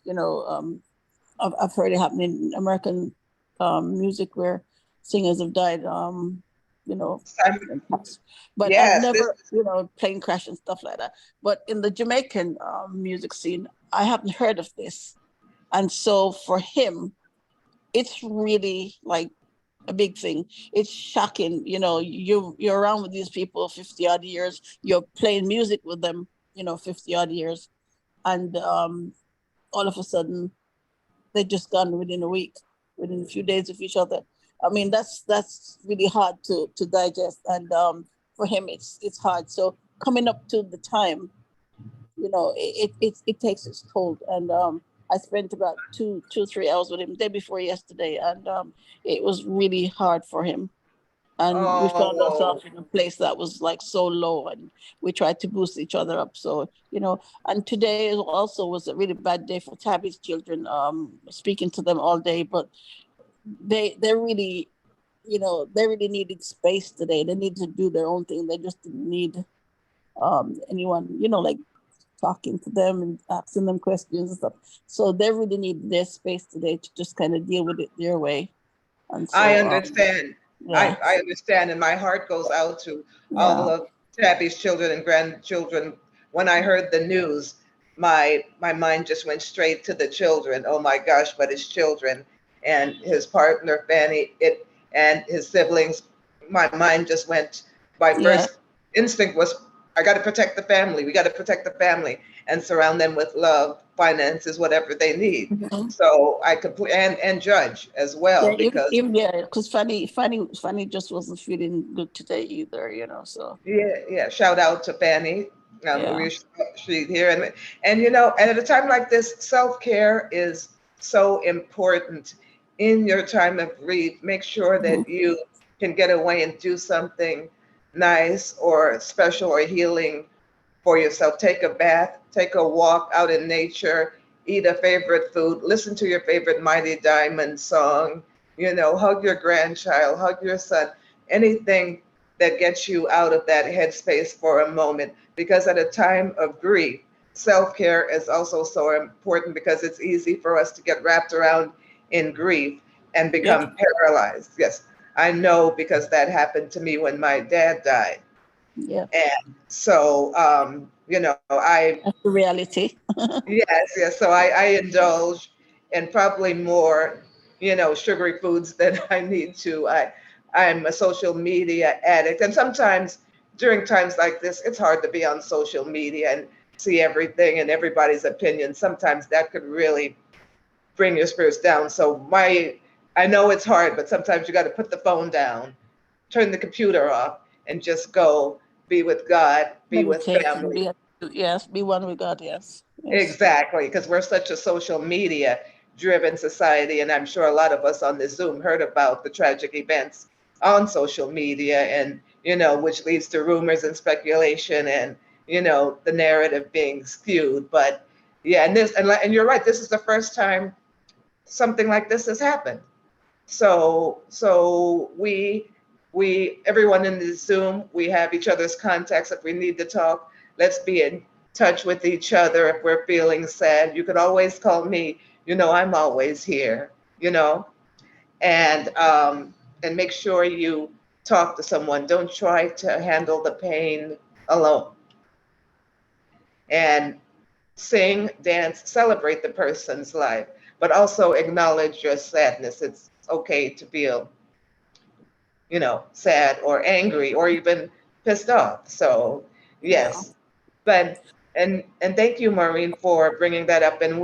heard it happening in American music where singers have died, but I've never, plane crash and stuff like that. But in the Jamaican music scene, I haven't heard of this. And so for him, it's really like a big thing. It's shocking. You're around with these people 50 odd years, you're playing music with them, 50 odd years. And all of a sudden, they're just gone within a week, within a few days of each other. I mean, that's really hard to digest. And for him, it's hard. So coming up to the time, it takes its toll. And I spent about 3 hours with him day before yesterday, and it was really hard for him. And we found ourselves in a place that was like so low, and we tried to boost each other up. So, and today also was a really bad day for Tabby's children, speaking to them all day, but they really, they really needed space today. They needed to do their own thing. They just didn't need anyone, like talking to them and asking them questions and stuff. So they really need their space today to just kind of deal with it their way. And so, I understand. Yeah. I understand, and my heart goes out to all Yeah. of Tabby's children and grandchildren. When I heard the news, my mind just went straight to the children. Oh my gosh, but his children and his partner Fanny, it and his siblings. My mind just went. My Yeah. first instinct was, I got to protect the family. We got to protect the family and surround them with love, finances, whatever they need. Mhm. So I could, and judge as Yeah, well, because yeah, because Fanny just wasn't feeling good today either, you know. So yeah. Shout out to Fanny. yeah, She's here, and you know, and at a time like this, self care is so important. In your time of grief, make sure Mhm. that you can get away and do something nice or special or healing for yourself. Take a bath, take a walk out in nature, eat a favorite food, listen to your favorite Mighty Diamond song, you know, hug your grandchild, hug your son, anything that gets you out of that headspace for a moment. Because at a time of grief, self care is also so important, because it's easy for us to get wrapped around in grief and yep, become paralyzed. Yes, I know, because that happened to me when my dad died. yeah, And so, you know, that's the reality. yes. So I indulge in probably more, you know, sugary foods than I need to. I'm a social media addict. And sometimes during times like this, it's hard to be on social media and see everything and everybody's opinion. Sometimes that could really bring your spirits down. So I know it's hard, but sometimes you got to put the phone down, turn the computer off, and just go be with God, be with Meditate and family. yes, be one with God. Yes, yes, Exactly, because we're such a social media driven society. And I'm sure a lot of us on this Zoom heard about the tragic events on social media, and, you know, which leads to rumors and speculation and, you know, the narrative being skewed. But yeah, and you're right, this is the first time something like this has happened. So everyone in the Zoom, we have each other's contacts. If we need to talk, let's be in touch with each other. If we're feeling sad, you could always call me. You know, I'm always here, you know, and make sure you talk to someone. Don't try to handle the pain alone. And sing, dance, celebrate the person's life, but also acknowledge your sadness. It's okay to feel, you know, sad or angry or even pissed off. So yeah. yes, but and thank you, Maureen, for bringing that up. And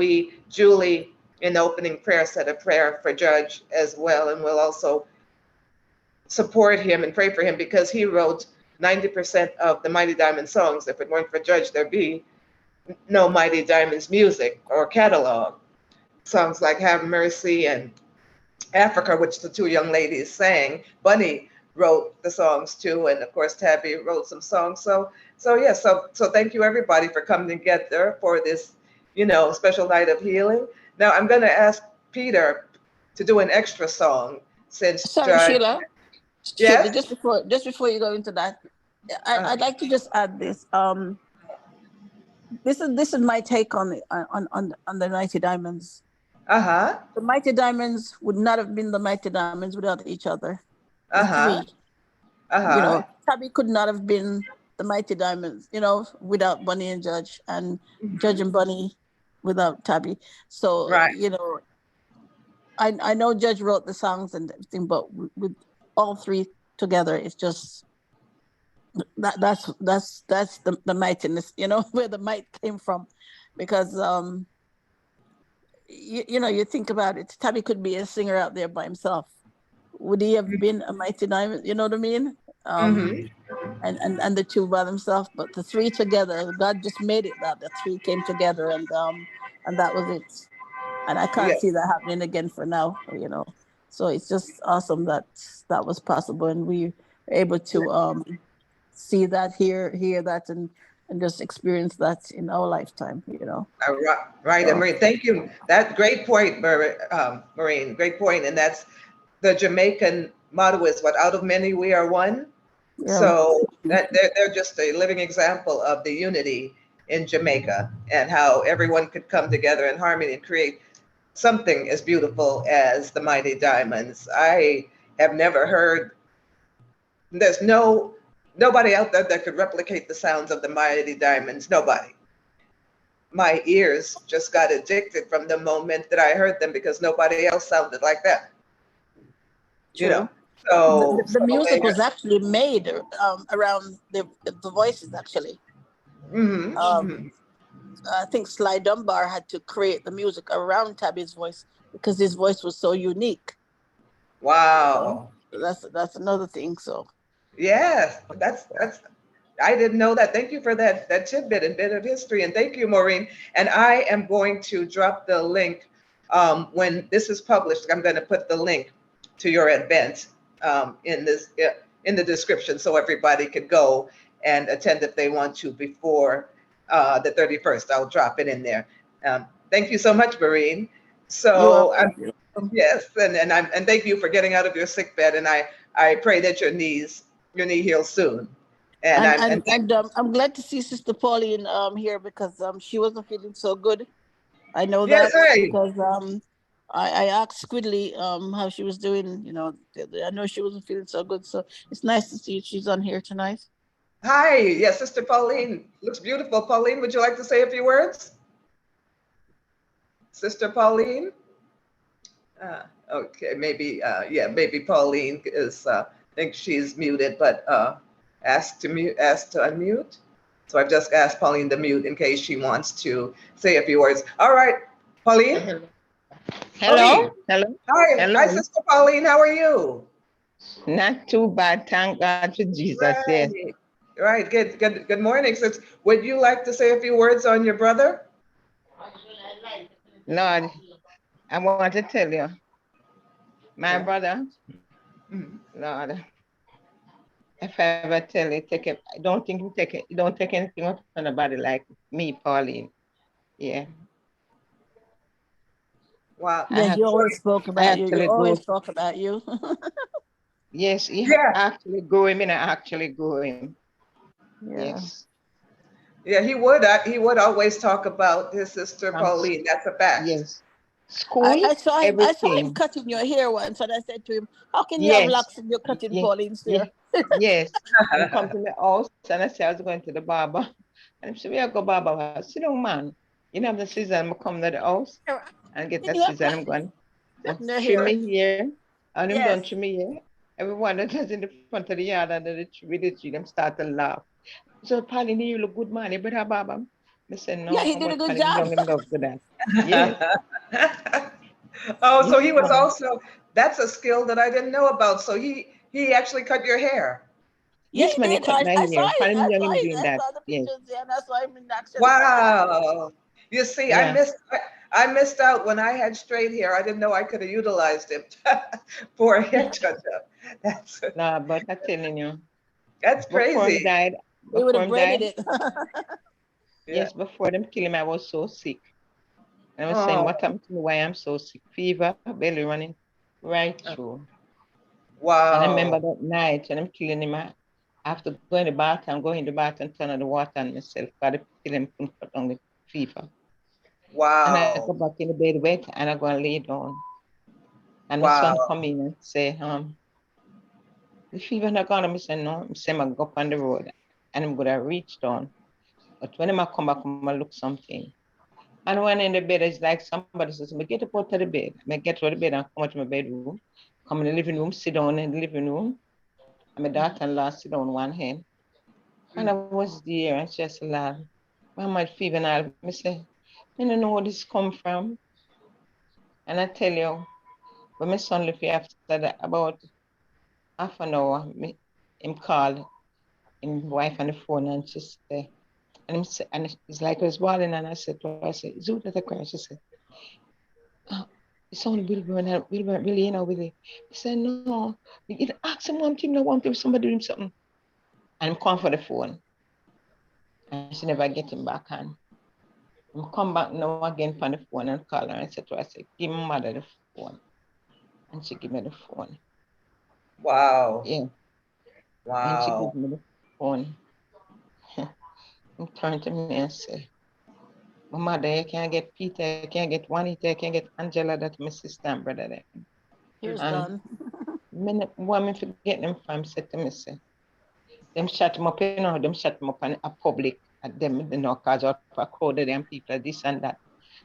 Julie, in the opening prayer, said a prayer for Judge as well, and we'll also support him and pray for him, because he wrote 90% of the Mighty Diamond songs. If it weren't for Judge, there'd be no Mighty Diamonds music or catalog. Songs like Have Mercy and Africa, which the two young ladies sang. Bunny wrote the songs too, and of course Tabby wrote some songs. So thank you everybody for coming together for this, you know, special night of healing. Now I'm going to ask Peter to do an extra song since Sorry, Judge. Sheila. Sheila, Yes. just before you go into that, I'd like to just add this. This is my take on the Mighty Diamonds. Uh-huh. The Mighty Diamonds would not have been the Mighty Diamonds without each other. The Uh-huh. three, you Uh-huh. know, Tabby could not have been the Mighty Diamonds, you know, without Bunny and Judge, and Judge and Bunny without Tabby. So, Right. you know, I know Judge wrote the songs and everything, but with all three together, it's just that's the mightiness, you know, where the might came from, because you know, you think about it, Tabby could be a singer out there by himself. Would he have been a Mighty Diamond? You know what I mean? Mm-hmm. And the two by themselves, but the three together, God just made it that the three came together, and that was it. And I can't Yeah. see that happening again for now, you know. So it's just awesome that that was possible, and we were able to see that, hear that, and just experience that in our lifetime, you know. Right, and So Maureen, thank you. That great point, Maureen, great point. And that's the Jamaican motto is what, out of many we are one. yeah, So that they're just a living example of the unity in Jamaica and how everyone could come together in harmony and create something as beautiful as the Mighty Diamonds. I have never heard There's nobody out there that could replicate the sounds of the Mighty Diamonds. Nobody. My ears just got addicted from the moment that I heard them because nobody else sounded like that. True. You know, so The music they, was actually made around the voices, actually. I think Sly Dunbar had to create the music around Tabby's voice because his voice was so unique. Wow. So that's another thing. So Yes, that's I didn't know that. Thank you for that tidbit and bit of history, and thank you, Maureen. And I am going to drop the link when this is published. I'm going to put the link to your event in the description so everybody could go and attend if they want to before the 31st. I'll drop it in there. Thank you so much, Maureen. So yes, and thank you for getting out of your sick bed. And I pray that your knee heals soon. And I'm glad to see Sister Pauline here because she wasn't feeling so good. I know yes, that right. because I asked Squidly how she was doing. You know, I know she wasn't feeling so good, so it's nice to see she's on here tonight. Hi, yes, Sister Pauline looks beautiful. Pauline, would you like to say a few words? Sister Pauline? Okay, maybe, maybe Pauline is, thinks she's muted, but asked to unmute. So I've just asked Pauline to mute in case she wants to say a few words. All right, Pauline? Hello? Pauline. Hello? Hi, Hello? hi, Sister Pauline, how are you? Not too bad, thank God to Jesus, yes. Right, good morning. Sis. Would you like to say a few words on your brother? Lord, I want to tell you, my brother, Lord, if I ever tell you, take it, I don't think you don't take anything out of anybody like me, Pauline. Yeah. Wow. Yeah, he always spoke about you. You always talk about you. Yes, yeah. Actually grow him and I actually grow him. Yeah. Yes. Yeah, he would always talk about his sister Pauline. That's a fact. Yes. School, I saw him everything. cutting your hair once, and I said to him, "How can you have locks and you're cutting Pauline's hair?" Yes. He come to my house and I said I was going to the barber. And he said, "Where go barber?" I said, "No man, you know the scissors, I'm come to the house and get that scissors, I'm going to trim me here. And I'm done trim me here. Everyone that was in the front of the yard and the tree, them start to laugh. So Pauline, you look good, man. You better have barber. I said, no, yeah, he did a good job. Young enough for that. Yes. Oh, so he was also, that's a skill that I didn't know about. So he actually cut your hair. Yeah, Yes, he man, he did. cut my I saw hair. it. Young I doing that. saw the pictures, and I saw him in action. Wow. You see, I missed out when I had straight hair. I didn't know I could have utilized it for a hair touch-up. No, but I'm telling you. That's crazy. Before he died, they would have braided it. Yes, before them kill him, I was so sick. And I was saying, what happened to me? Why I'm so sick? Fever, belly running right through. Wow. And I remember that night when I'm killing him, I have to go in the bath and go in the bath and turn on the water on myself. Got to kill him, put on the fever. Wow. And I go back in the bed wet and I go and lay down. And my son come in and say, the fever not gone. I say, no. I say, I go up on the road and I'm going to reach down. But when I come back, I look something. And when in the bed, it's like somebody says, I get up out of the bed. I get out of the bed and come out to my bedroom, come in the living room, sit down in the living room. And my daughter-in-law sit down one hand. And I was there and she just laughed. Mama fever and all. I say, I don't know where this come from. And I tell you, when my son left here after that, about half an hour, him called him wife on the phone and she said, and it's like I was bawling and I said to her, I said, is it that I cry? She said, it's only Wilbur really, you know, Willie. He said, no, you ask him one thing, no one thing, somebody doing something. And I'm calling for the phone. And she never get him back on. I'm come back now again for the phone and call her and said to her, I said, give my mother the phone. And she give me the phone. Wow. Yeah. Wow. And she give me the phone. And turned to me and say, my mother, you can't get Peter, you can't get Juanita, you can't get Angela, that's my sister and brother there. Here's done. What me forget them from, said to me, say, them shut him up, you know, them shut him up in a public at them, you know, cause out for a crowd of them people, this and that.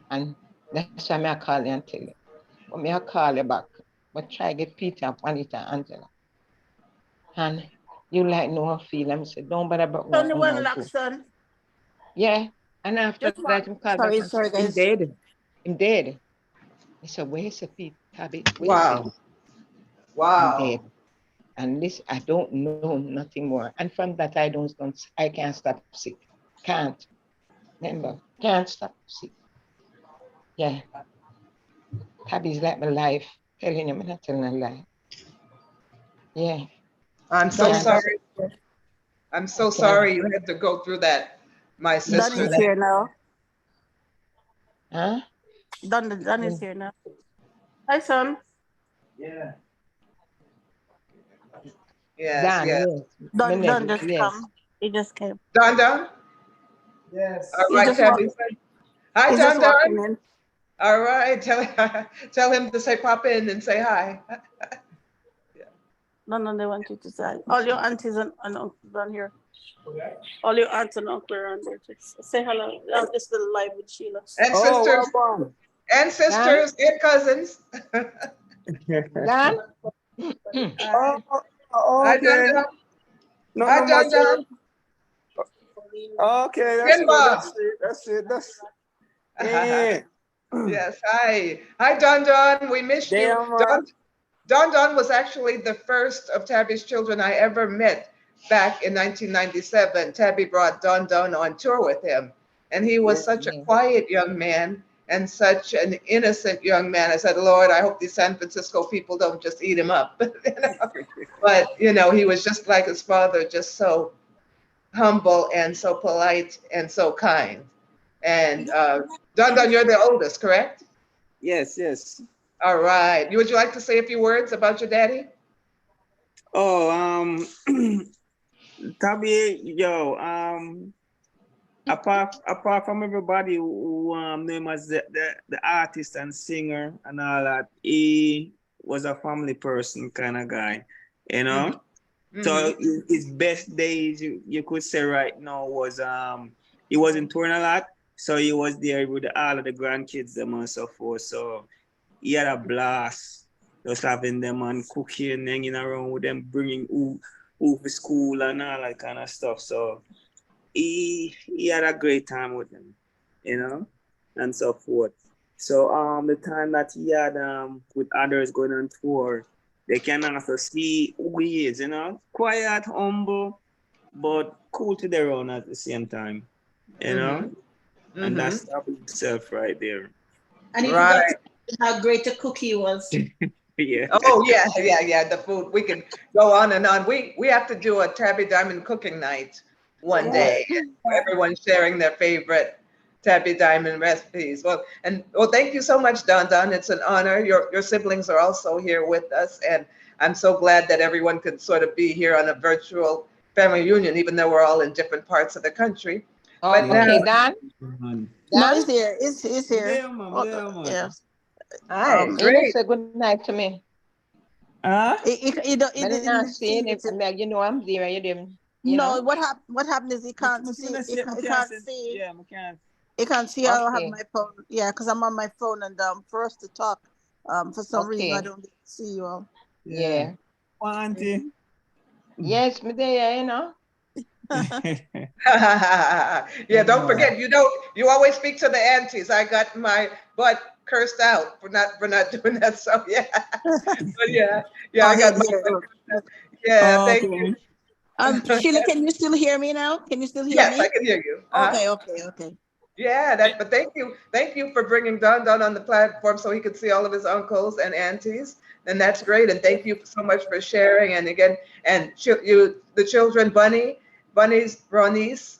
And that's why I call you and tell you. But I call you back. But try get Peter, Juanita, Angela. And you like know how I feel. I said, don't bother about Only one one more lock, too. son. Yeah. And after Just that, one. him call back Sorry, and sorry, say, him guys. dead. Him dead. He said, where's the Pete, Tabby? Where's Wow. him? Wow. Him dead. And this, I don't know nothing more. And from that, I can't stop sick. Can't. Remember, can't stop sick. Yeah. Tabby's like my life. Telling him, I'm not telling a lie. Yeah. I'm so Yeah. sorry. I'm so sorry you had to go through that, my Don sister. is here now. Huh? Don is here now. Hi, son. Yes, Don, yes. Don just come. He just came. Don? Yes. All He right, just Tabby. Hi, He's just walking Don. in. All right, tell him to say pop in and say hi. No, they want you to say. All your aunties and uncles down here. All your aunts and uncles are on there. Just say hello. I'm just live with Sheila. And sisters. And sisters and cousins. Don? Hi, Don. Hi, Don. Okay, that's Bob. That's yeah. Yes, hi. Hi, Don. We missed you. Don was actually the first of Tabby's children I ever met back in 1997. Tabby brought Don on tour with him. And he was such a quiet young man and such an innocent young man. I said, Lord, I hope these San Francisco people don't just eat him up. But, you know, he was just like his father, just so humble and so polite and so kind. And Don, you're the oldest, correct? Yes. All right. Would you like to say a few words about your daddy? Oh, Tabby, yo, apart from everybody who knew him as the artist and singer and all that, he was a family person kind of guy, you know. Mm-hmm. So his best days, you could say right now, was he wasn't touring a lot, so he was there with all of the grandkids them and so forth. So he had a blast just having them and cooking, hanging around with them, bringing who for school and all that kind of stuff. So he had a great time with them, you know, and so forth. So the time that he had with others going on tour, they can also see who he is, you know, quiet, humble, but cool to their own at the same time, you know, and that's himself right there. And he forgot how great a cook he was. Yeah. Oh yeah. The food. We can go on and on. We have to do a Tabby Diamond cooking night one day. Everyone sharing their favorite Tabby Diamond recipes. Well, thank you so much, Don. It's an honor. Your siblings are also here with us, and I'm so glad that everyone could sort of be here on a virtual family reunion, even though we're all in different parts of the country. But okay, Don. No, he's here. He's here. Yeah. Hi, great. You say good night to me. He didn't see it. You know I'm there. You didn't. No, what happened is he can't see. He can't see. Yeah, I can't. He can't see. I don't have my phone. Yeah, because I'm on my phone, and for us to talk, for some reason I don't see you all. Yeah. Auntie. Yes, me there. You know. Yeah, don't forget, you always speak to the aunties. I got my butt cursed out for not doing that. So yeah. But yeah, I got my thank you. Sheila, can you still hear me now? Can you still hear me? Yes, I can hear you. Okay. Yeah, but thank you for bringing Don on the platform so he could see all of his uncles and aunties. And that's great. And thank you so much for sharing. And again, the children, Bunny's Ronise,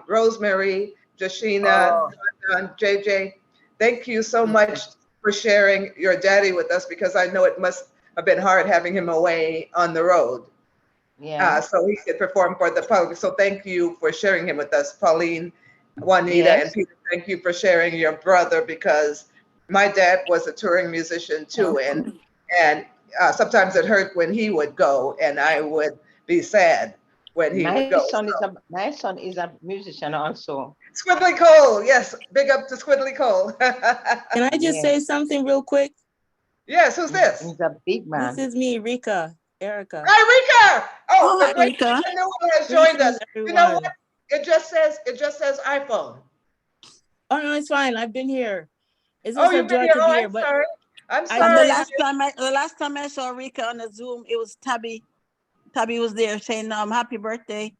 Rosemary, Jashina, JJ, thank you so much for sharing your daddy with us, because I know it must have been hard having him away on the road. Yeah. So he could perform for the public. So thank you for sharing him with us, Pauline, Juanita, and Peter. Thank you for sharing your brother, because my dad was a touring musician too, and sometimes it hurt when he would go and I would be sad. when he would My go. son is So, my son is a musician also. Squiddly Cole, yes, big up to Squiddly Cole. Can I just Yeah. say something real quick? Yes, who's this? He's a big man. This is me, Rika, Erica. Hi, Rika. Oh, hi, a great Rika. new one has joined us. Greetings, You know everyone. what? It just says iPhone. Oh no, it's fine. I've been here. It's Oh, just a you've been joy here. to Oh, be here. I'm But sorry. I'm I And the sorry. last time I saw Rika on the Zoom, it was Tabby. Tabby was there saying, happy birthday.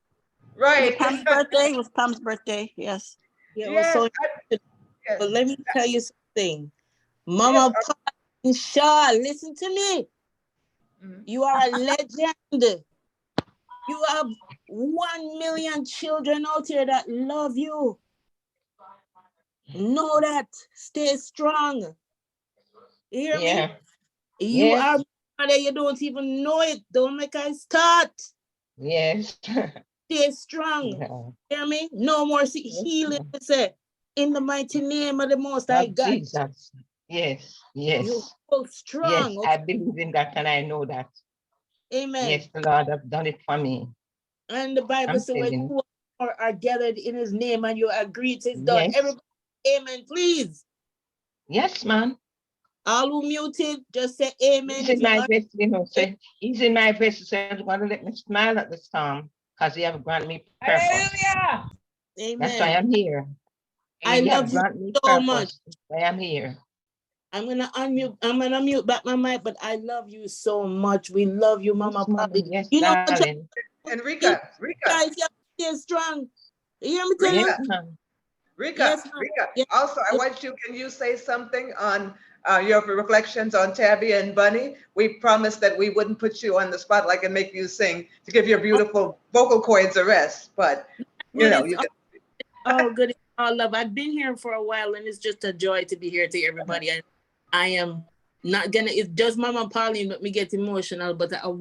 Was Right. it Pam's birthday? It was Pam's birthday. Yes. yeah, it was Yes. so. Yes. But let me tell you something, Mama Pauline Shaw. Listen to me. Mhm. You are a legend. You have 1 million children out here that love you. Know that. Stay strong. You hear Yeah. me? You Yes. are mother, you don't even know it. Don't make I start. Yes. Stay strong. Yeah. Hear me? No more healing. Say, in the mighty name of the Most High Of God. Jesus. Yes. Yes. You hold Yes. strong. I believe in that and I know that. Amen. Yes, the Lord have done it for me. And the Bible says when two are gathered in his name and you agree it's done. Yes. Everybody, amen, please. Yes, man. All who muted, just say amen. He's in my best, say, he's in my best, so I'm going to let me smile at the storm because he have granted me purpose. Hallelujah. Amen. That's why I'm here. I love you so much. That's why I'm here. I'm gonna mute back my mic, but I love you so much. We love you, Mama Pauline. Yes, you know, darling. And Rika. guys, you stay strong. You hear me tell you? Rika, Yes, Rika. yes, Also, I want you, can you say something on your reflections on Tabby and Bunny? We promised that we wouldn't put you on the spotlight and make you sing to give your beautiful vocal cords a rest, but you know, you can. Oh, good. All love. I've been here for a while and it's just a joy to be here to everybody. And I am not gonna, it's just Mama Pauline let me get emotional, but I'm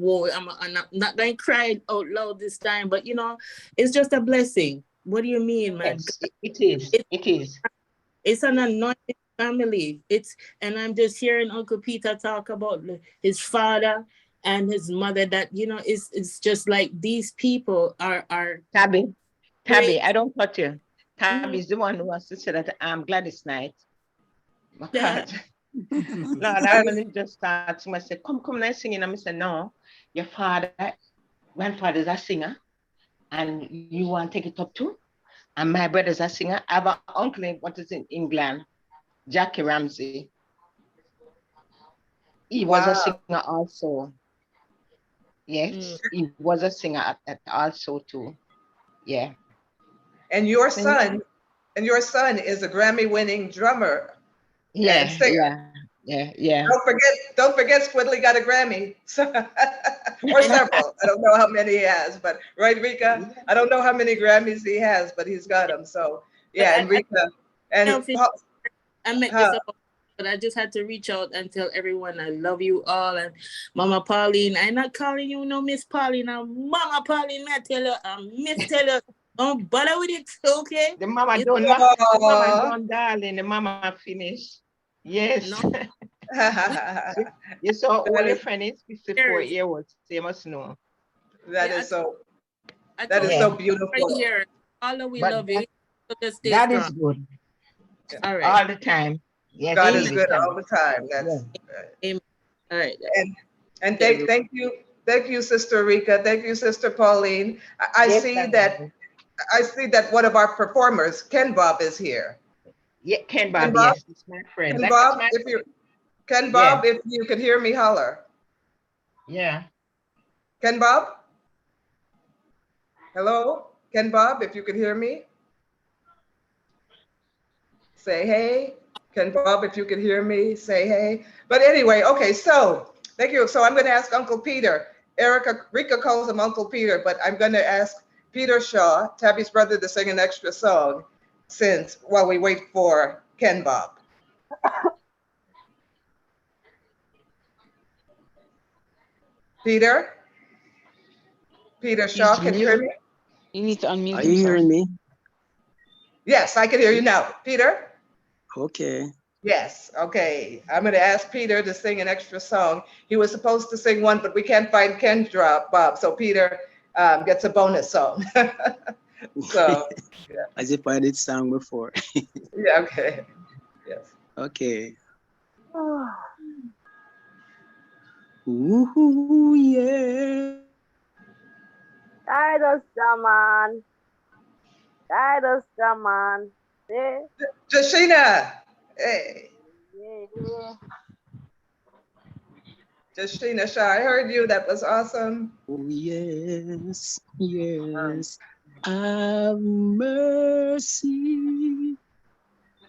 not gonna cry out loud this time, but you know, it's just a blessing. What do you mean, man? Yes, it is. It is. It's an anointed family. And I'm just hearing Uncle Peter talk about his father and his mother, that, you know, it's just like these people are Tabby, I don't cut you. Tabby is the one who wants to say that I'm Gladys Knight. No, that when he just starts, I say, come and sing. And I say, no, your grandfather's a singer, and you want to take it up too? And my brother's a singer. I have an uncle, what is in England, Jackie Ramsey. He was a singer also. Yes, he was a singer also too. Yeah. And your son is a Grammy-winning drummer and singer. Yeah. Don't forget Squiddly got a Grammy. Or several. I don't know how many he has, but right, Rika? I don't know how many Grammys he has, but he's got them. So yeah, and Rika and I met this up, but I just had to reach out and tell everyone I love you all. And Mama Pauline, I'm not calling you no Miss Pauline. I'm Mama Pauline. I tell you, Miss tell you, don't bother with it, okay? The mama don't laugh. The mama don't, darling. The mama finish. Yes. No. You saw all your friends 54 years old. They must know. That is so beautiful. Here, all of we love you. That is good. All right. All the time. Yes, God is good all the time. That's Amen. All right. And thank you, Sister Rika. Thank you, Sister Pauline. I see that one of our performers, Ken Bob, is here. Yeah, Ken Bob, yes, it's my friend. Ken Bob, if you could hear me, holler. Yeah. Ken Bob? Hello? Ken Bob, if you could hear me? Say hey. Ken Bob, if you could hear me, say hey. But anyway, okay, so thank you. So I'm going to ask Uncle Peter. Rika calls him Uncle Peter, but I'm going to ask Peter Shaw, Tabby's brother, to sing an extra song while we wait for Ken Bob. Peter Shaw, can you hear me? You need to unmute. Are you hearing me? Yes, I can hear you now. Peter? Okay. Yes, okay. I'm going to ask Peter to sing an extra song. He was supposed to sing one, but we can't find Ken Bob. So Peter, gets a bonus song. So, yeah. As if I did song before. Yeah, okay. Yes. Okay. Ooh, yeah. Guide us, shaman. Guide us, shaman. Yeah. Jashina. Hey. Yeah. Jashina Shah, I heard you. That was awesome. Oh, yes, yes. Have mercy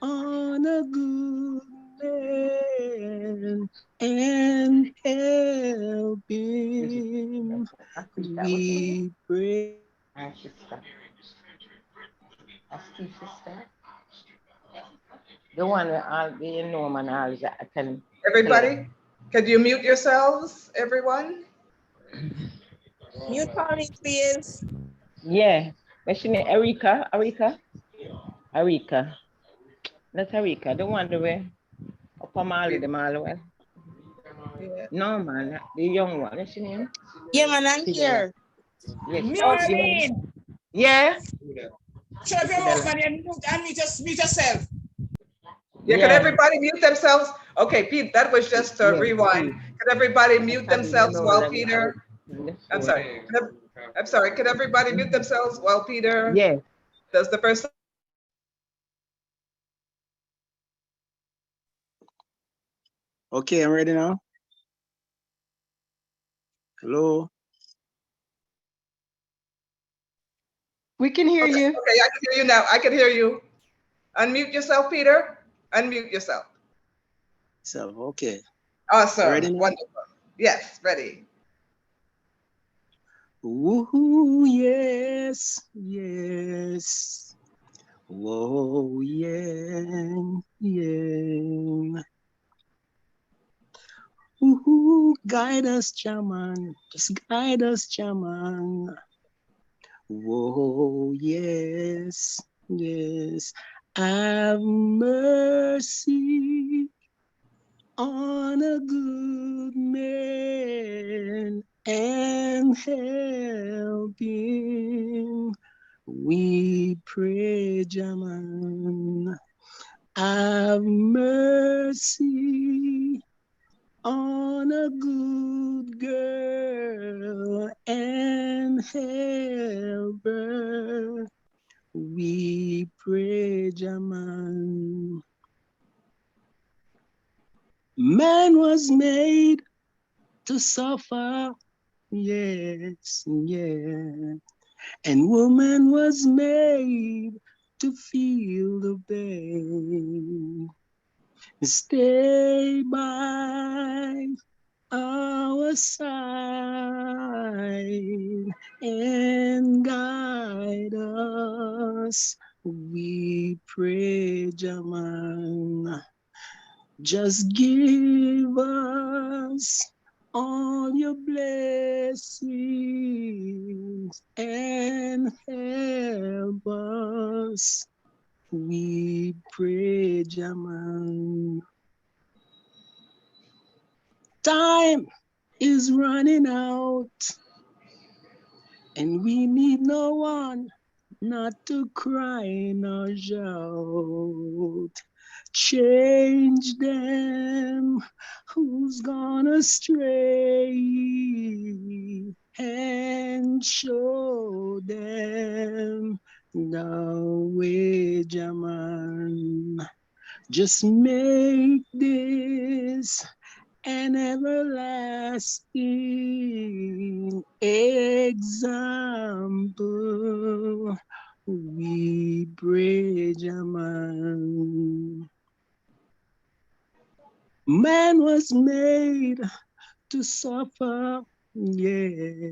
on a good man and help him. We pray. The one where all the know man all I can. Everybody, could you mute yourselves, everyone? Mute for me, please. Yeah. But she name Erika. That's Erika. The one the way. Up on all them all well. Yeah. No man, the young one. What's your name? Yeah, man, I'm here. Yes. Maureen. Yeah. Shut your mouth, man, and mute yourself. Yeah, could everybody mute themselves? Okay, Pete, that was just a rewind. Could everybody mute themselves while Peter? I'm sorry. I'm sorry. Could everybody mute themselves while Peter does the first? Okay, I'm ready now. Hello. We can hear you. Okay, I can hear you now. I can hear you. Unmute yourself, Peter. Unmute yourself. So, okay. Awesome. Ready now? Wonderful. Yes, ready. Ooh, yes, yes. Whoa, yeah, yeah. Ooh, guide us, shaman. Just guide us, shaman. Whoa, yes, yes. Have mercy on a good man and help him. We pray, Jaman. Have mercy on a good girl and help her. We pray, Jaman. Man was made to suffer, yes, yeah. And woman was made to feel the pain. Stay by our side and guide us. We pray, Jaman. Just give us all your blessings and help us. We pray, Jaman. Time is running out, and we need no one not to cry nor shout. Change them who's gone astray and show them the way, Jaman. Just make this an everlasting example. We pray, Jaman. Man was made to suffer, yes.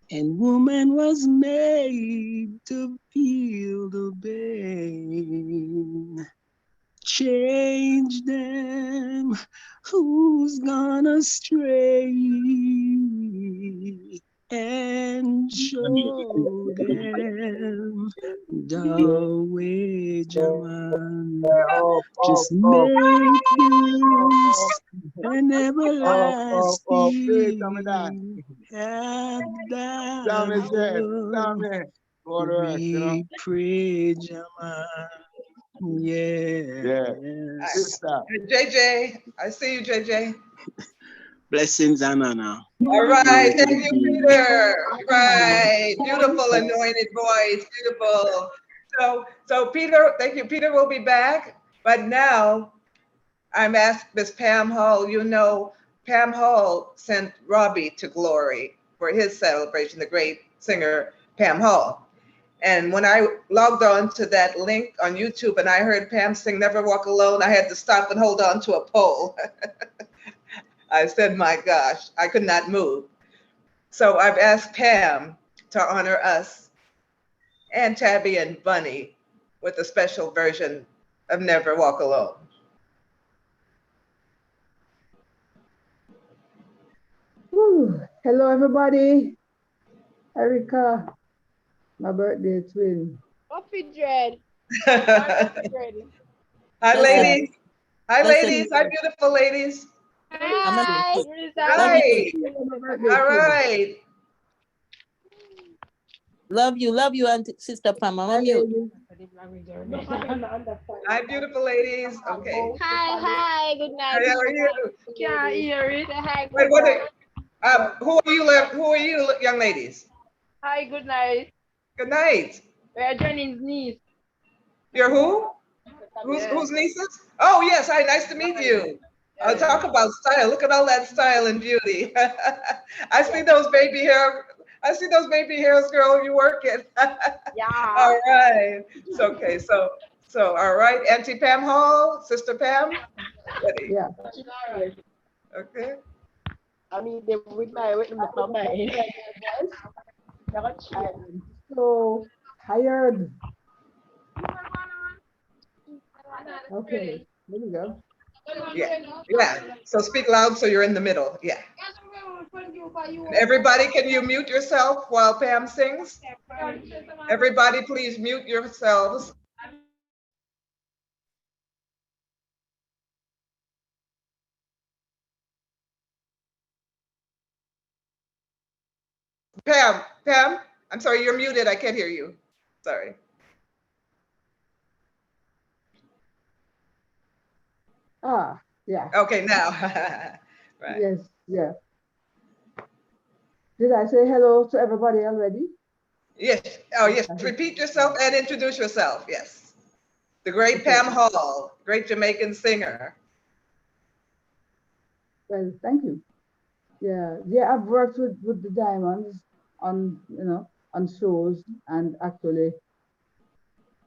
And woman was made to feel the pain. Change them who's gone astray and show them the way, Jaman. Just make this an everlasting. Have that we pray, Jaman. Yeah. JJ, I see you, JJ. Blessings, Anna. All right, thank you, Peter. Right, beautiful anointed voice, beautiful. So Peter, thank you. Peter will be back, but now I'm asked Miss Pam Hall. You know, Pam Hall sent Robbie to glory for his celebration, the great singer Pam Hall. And when I logged on to that link on YouTube and I heard Pam sing Never Walk Alone, I had to stop and hold on to a pole. I said, my gosh, I could not move. So I've asked Pam to honor us and Tabby and Bunny with a special version of Never Walk Alone. Whew. Hello, everybody. Erica, my birthday twin. Coffee dread. Hi, ladies. Hi, ladies. Hi, beautiful ladies. Hi. Right. All right. Love you, Auntie Sister Pam. I'm on mute. Hi, beautiful ladies. Okay. Hi. Good night. How are you? Can't hear it. Hi. Wait, what who are you? Who are you, young ladies? Hi. Good night. Good night. We are Johnny's niece. You're who? Whose nieces? Oh yes. Hi. Nice to meet you. I'll talk about style. Look at all that style and beauty. I see those baby hair. I see those baby hairs, girl. You working? Yeah. All right. It's okay. So all right. Auntie Pam Hall, Sister Pam. Ready? Yeah. Okay. I mean, they with my I'm so tired. Okay, here we go. Yeah. So speak loud so you're in the middle. Yeah. And everybody, can you mute yourself while Pam sings? Everybody, please mute yourselves. Pam, I'm sorry, you're muted. I can't hear you. Sorry. Yeah. Okay, now. Right. Yes, yeah. Did I say hello to everybody already? Yes. Oh, yes. Repeat yourself and introduce yourself. Yes. The great Pam Hall, great Jamaican singer. Well, thank you. Yeah. I've worked with the Diamonds on on shows and actually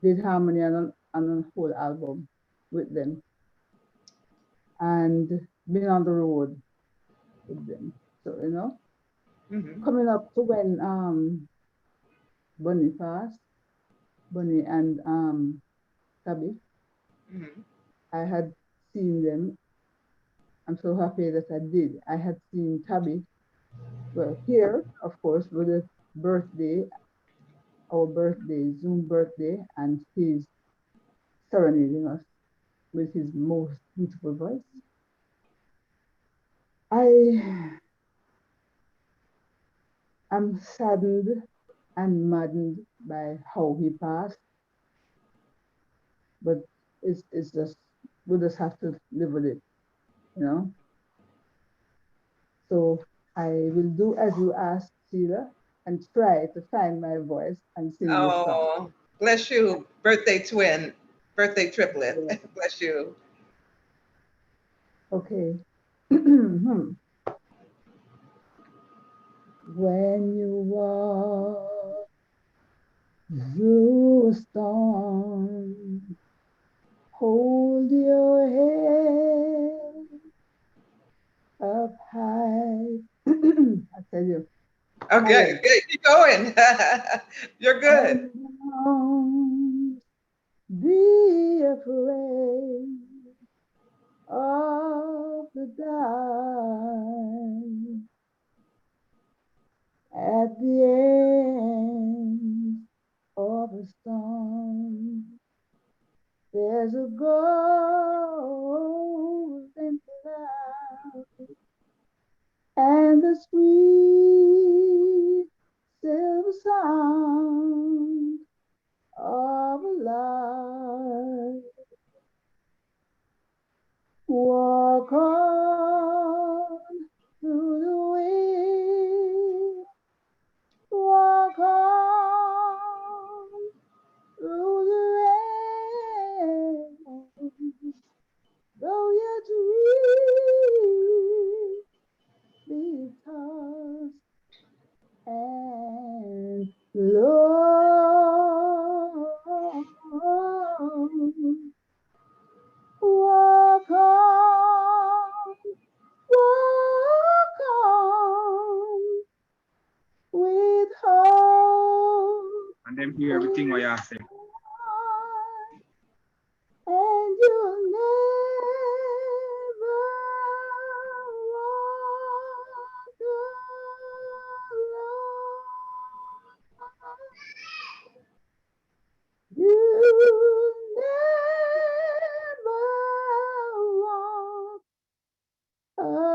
did harmony on a whole album with them, and been on the road with them. So coming up to when Bunny passed, Bunny and Tabby, I had seen them. I'm so happy that I did. I had seen Tabby, well, here, of course, with a birthday, our birthday, Zoom birthday, and he's serenading us with his most beautiful voice. I am saddened and maddened by how he passed, but it's just, we just have to live with it, So I will do as you asked, Sheila, and try to find my voice and sing this song. Oh, bless you, birthday twin, birthday triplet. Yeah. Bless you. Okay. When you walk through a storm, hold your head up high. I tell you. Okay, good. Keep going. You're good. Don't be afraid of the dark. There's a golden cloud and the sweet silver sound of life. Walk on through the wind, walk on through the rain, though your dreams be tossed and blown. Walk on, walk on with hope. And them hear everything what you say. And you'll never walk alone. You'll never walk alone.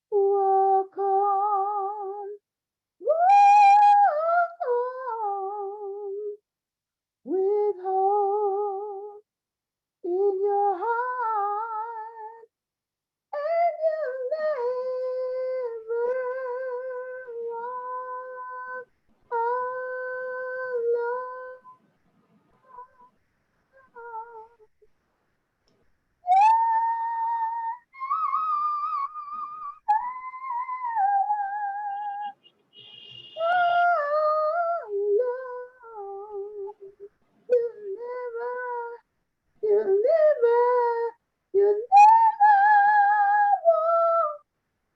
Walk on, walk on with hope in your heart, and you'll never walk alone. You never walk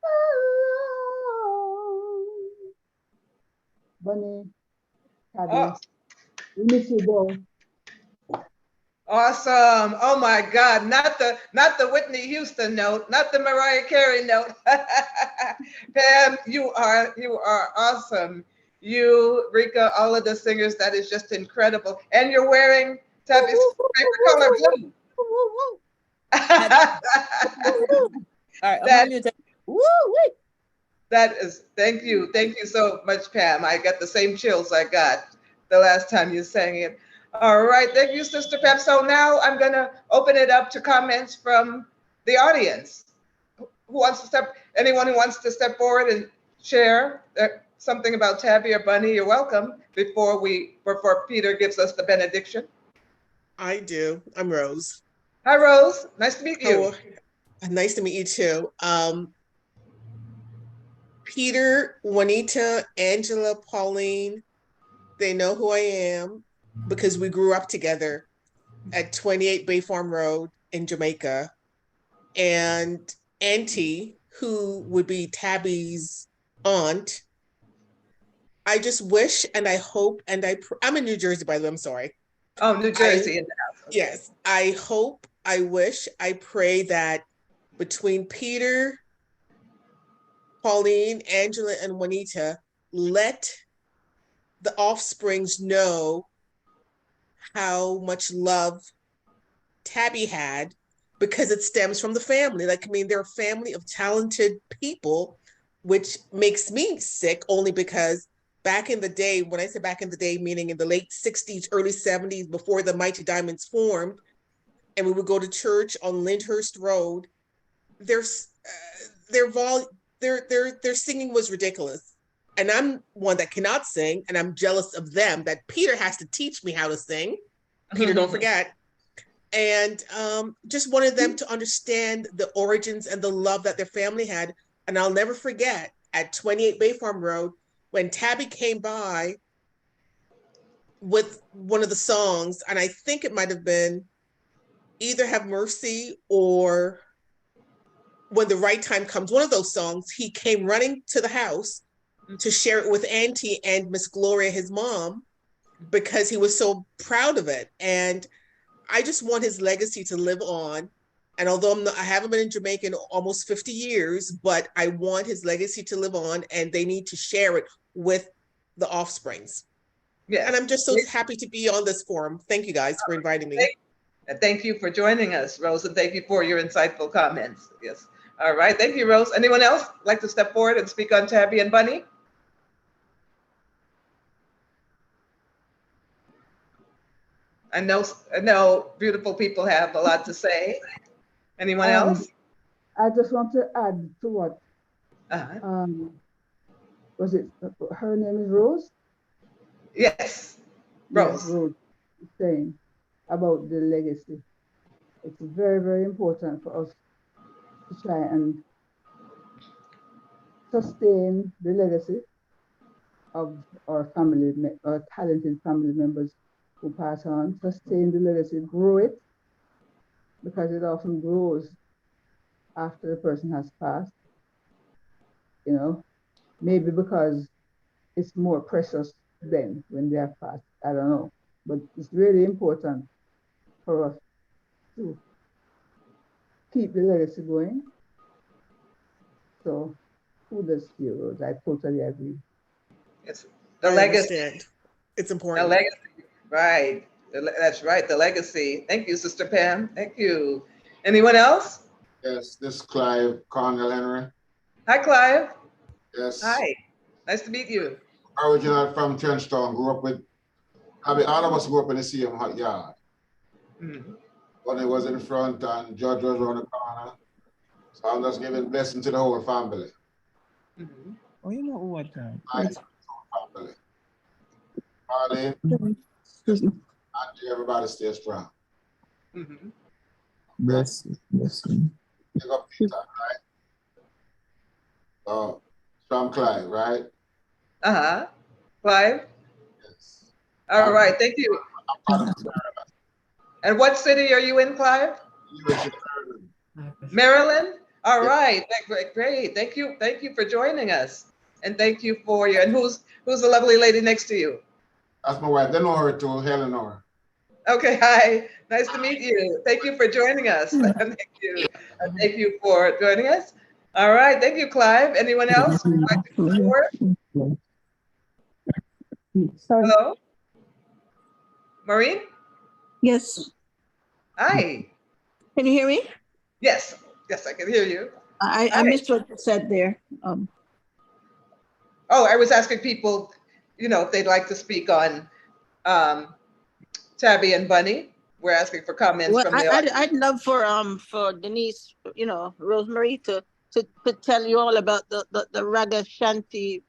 alone. Bunny, Tabby, Oh, we miss you both. awesome. Oh my God. Not the Whitney Houston note, not the Mariah Carey note. Pam, you are awesome. You, Rika, all of the singers, that is just incredible. And you're wearing Tabby's favorite color, blue. All right, That, that is, thank you so much, Pam. I got the same chills I got the last time you sang it. All right, thank you, Sister Pam. So now I'm gonna open it up to comments from the audience. Anyone who wants to step forward and share something about Tabby or Bunny, you're welcome before Peter gives us the benediction. I do. I'm Rose. Hi, Rose. Nice to meet you. Oh, nice to meet you too. Peter, Juanita, Angela, Pauline, they know who I am because we grew up together at 28 Bay Farm Road in Jamaica. And Auntie, who would be Tabby's aunt, I just wish and I hope and I'm in New Jersey, by the way, I'm sorry. Oh, New Jersey in the house. Okay. Yes, I hope, I wish, I pray that between Peter, Pauline, Angela, and Juanita, let the offsprings know how much love Tabby had, because it stems from the family. Like, I mean, they're a family of talented people, which makes me sick only because back in the day, when I say back in the day, meaning in the late 60s, early 70s, before the Mighty Diamonds formed, and we would go to church on Lyndhurst Road, their singing was ridiculous. And I'm one that cannot sing, and I'm jealous of them that Peter has to teach me how to sing. Peter, don't forget. And just wanted them to understand the origins and the love that their family had. And I'll never forget at 28 Bay Farm Road, when Tabby came by with one of the songs, and I think it might have been either Have Mercy or When the Right Time Comes, one of those songs, he came running to the house to share it with Auntie and Miss Gloria, his mom, because he was so proud of it. And I just want his legacy to live on. And although I haven't been in Jamaica in almost 50 years, but I want his legacy to live on, and they need to share it with the offsprings. Yes. And I'm just so happy to be on this forum. Thank you guys for inviting me. Thank you for joining us, Rose, and thank you for your insightful comments. Yes. All right. Thank you, Rose. Anyone else like to step forward and speak on Tabby and Bunny? I know beautiful people have a lot to say. Anyone else? I just want to add to what was it her name is Rose? Yes, Rose. Yes, Rose saying about the legacy. It's very, very important for us to try and sustain the legacy of our family, our talented family members who pass on, sustain the legacy, grow it, because it often grows after the person has passed, you know, maybe because it's more precious then when they have passed. I don't know. But it's really important for us to keep the legacy going. So kudos to you, Rose. I totally agree. It's the I legacy. understand. It's important. The legacy, right. That's right, the legacy. Thank you, Sister Pam. Thank you. Anyone else? Yes, this is Clive Cornell Henry. Hi, Clive. Yes. Hi. Nice to meet you. Original from Trenchtown, grew up with, I mean, all of us grew up in the same hot yard. Mm-hmm. Bunny was in front and Judge was around the corner. So I'm just giving blessing to the whole family. Mm-hmm. Oh, you know what time? Family. Marlene, and everybody stay strong. Mm-hmm. Bless you. Pick up Peter, right? So, from Clive, right? Uh-huh. Clive? Yes. All right, thank you. And what city are you in, Clive? Maryland? All right, great. Thank you for joining us. And thank you for your, and who's the lovely lady next to you? That's my wife. They know her too, Eleanor. Okay, hi. Nice to meet you. Thank you for joining us. Thank you. Thank you for joining us. All right, thank you, Clive. Anyone else who would like to come forward? Sorry. Hello? Maureen? Yes. Hi. Can you hear me? Yes, I can hear you. I missed what you said there. Oh, I was asking people, if they'd like to speak on Tabby and Bunny. We're asking for comments Well, from the audience. I'd love for Denise, Rosemary to tell you all about the raga shanty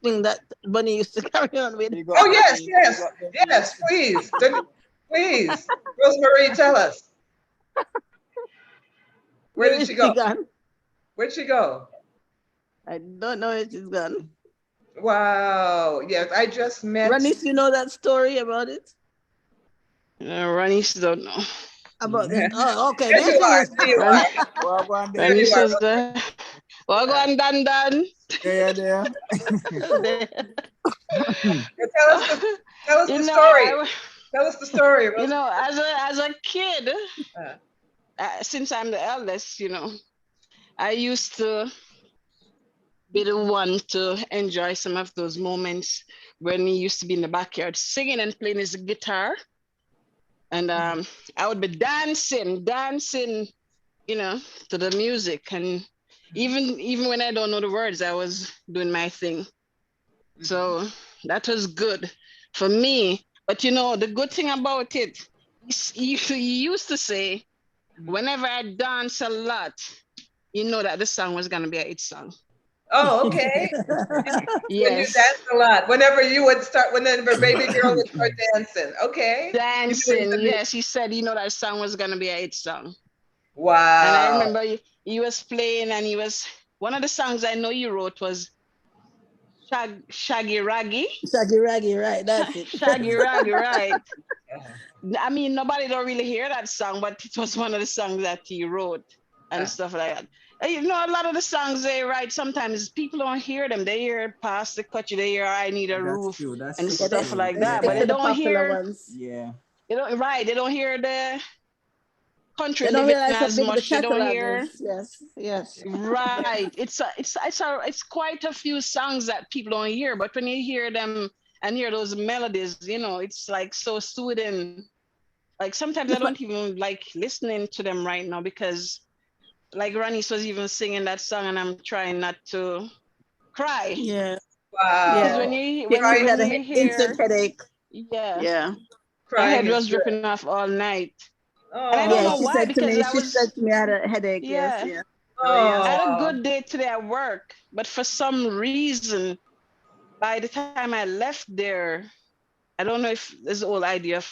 thing that Bunny used to carry on with. Oh yes, please. Please, Rosemary, tell us. Where did she go? Where'd she go? I don't know where she's gone. Wow. Yes, I just met. Ranis, you know that story about it? Ranis don't know. About it. Oh, okay. There you are. Ranis says that. Well, go on, Dan. Yeah. Tell us the story. Tell us the story. As a kid, since I'm the eldest, I used to be the one to enjoy some of those moments when he used to be in the backyard singing and playing his guitar. And I would be dancing, to the music. And even when I don't know the words, I was doing my thing. So that was good for me. But the good thing about it, he used to say, whenever I dance a lot, that this song was gonna be a hit song. Oh, okay. Yes. You danced a lot. Whenever baby girl would start dancing. Okay. Dancing, yes. He said, that song was gonna be a hit song. Wow. And I remember he was playing, and one of the songs I know you wrote was Shaggy Raggy. Shaggy Raggy, right? That's it. Shaggy Raggy, right. I mean, nobody don't really hear that song, but it was one of the songs that he wrote and stuff like that. A lot of the songs they write, sometimes people don't hear them. They hear Past the Cut You, they hear I Need a Roof and stuff like that. But they don't hear. Yeah. They don't hear the country They don't living realize how as big the much, you don't catalog hear. is. Yes, yes. Right. It's quite a few songs that people don't hear, but when you hear them and hear those melodies, it's like so soothing. Like sometimes I don't even like listening to them right now because like Ronnie was even singing that song and I'm trying not to cry. Yeah. Wow. Because when you Crying had an hear, instant headache. yeah, Yeah. my Crying head is was good. dripping off all night. Oh. And I don't Yeah, know why, because she said to me I had a headache. Yes, yeah, yeah. I had a good day today at work, but for some reason, by the time I left there, I don't know if there's the whole idea of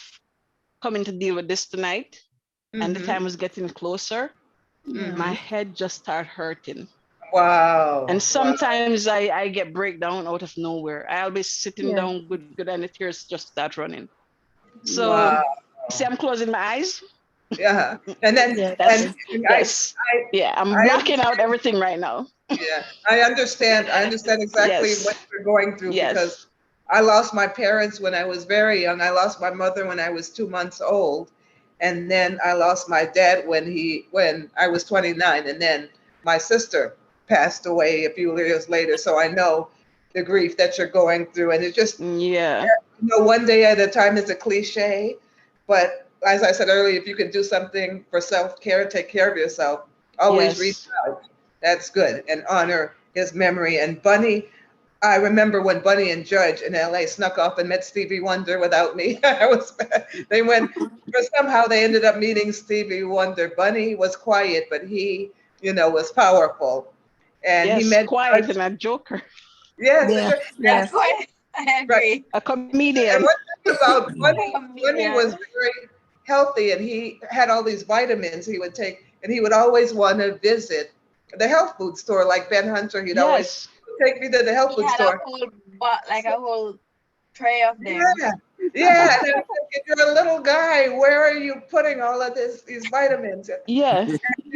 coming to deal with this tonight, and the time was getting closer. My head just started hurting. Wow. And sometimes I get breakdown out of nowhere. I'll be sitting Yeah. down good and the tears just start running. So Wow. see, I'm closing my eyes. Yeah. And then That's, yes. I'm I blocking out understand. everything right now. Yeah, I understand. I understand exactly Yes. what you're going through because Yes. I lost my parents when I was very young. I lost my mother when I was 2 months old. And then I lost my dad when I was 29. And then my sister passed away a few years later. So I know the grief that you're going through. And it just, one day at a time is a cliche. But as I said earlier, if you can do something for self-care, take care of yourself, always reach out. That's good, and honor his memory. And Bunny, I remember when Bunny and Judge in LA snuck off and met Stevie Wonder without me. Somehow they ended up meeting Stevie Wonder. Bunny was quiet, but he, was powerful. And he met quiet Judge. and a joker. Yes, Yes. I agree. A comedian. And one thing about Bunny was very healthy, and he had all these vitamins he would take, and he would always want to visit the health food store like Ben Hunter. He'd always take me to the health He food had store. a whole tray of them. Yeah. And I was thinking, you're a little guy. Where are you putting all of these vitamins? Yeah.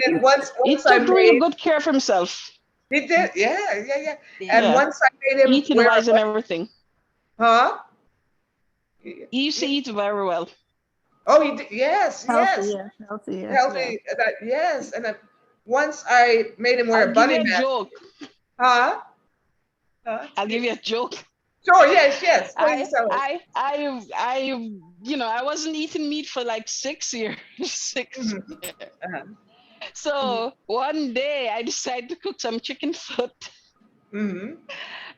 And once He I took real made, good care of himself. he did, yeah. And once I made him eating wear wise and everything. Huh? He used to eat very well. Oh, he did. Yes. Healthy, Healthy. Yes. And once I made him wear I'll a bunny give you a mask. joke. Huh? I'll give you a joke. Sure. Yes. Please tell us. I wasn't eating meat for like 6 years. So one day I decided to cook some chicken foot.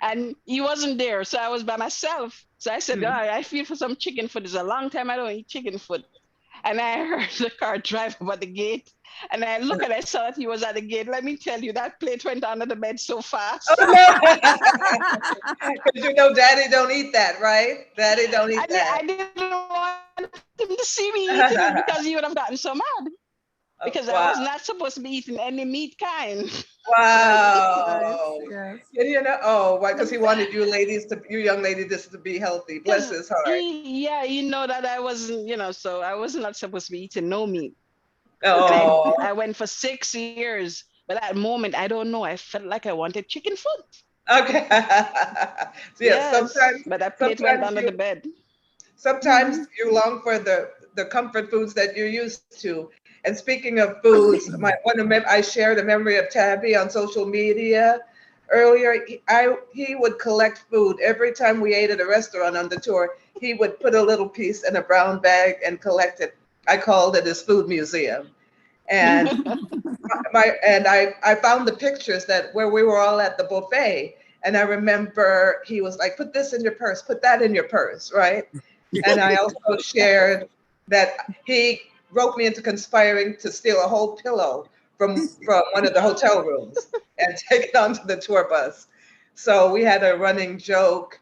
And he wasn't there, so I was by myself. So I said, I feel for some chicken foot. It's a long time I don't eat chicken foot. And I heard the car drive over the gate. And I looked and I saw that he was at the gate. Let me tell you, that plate went under the bed so fast. Because Daddy don't eat that, right? Daddy don't eat that. I didn't want him to see me eating it because he would have gotten so mad. Because I was not supposed to be eating any meat kind. Wow. Yes. Why? Because he wanted you young ladies to be healthy. Bless his heart. That I wasn't, so I was not supposed to be eating no meat. Oh. I went for 6 years, but at that moment, I don't know. I felt like I wanted chicken foot. Okay. Sometimes. But that plate went under the bed. Sometimes you long for the comfort foods that you're used to. And speaking of foods, I shared a memory of Tabby on social media earlier. He would collect food every time we ate at a restaurant on the tour. He would put a little piece in a brown bag and collect it. I called it his food museum, and I found the pictures where we were all at the buffet, and I remember he was like, "Put this in your purse. Put that in your purse," right? And I also shared that he roped me into conspiring to steal a whole pillow from one of the hotel rooms and take it onto the tour bus. So we had a running joke,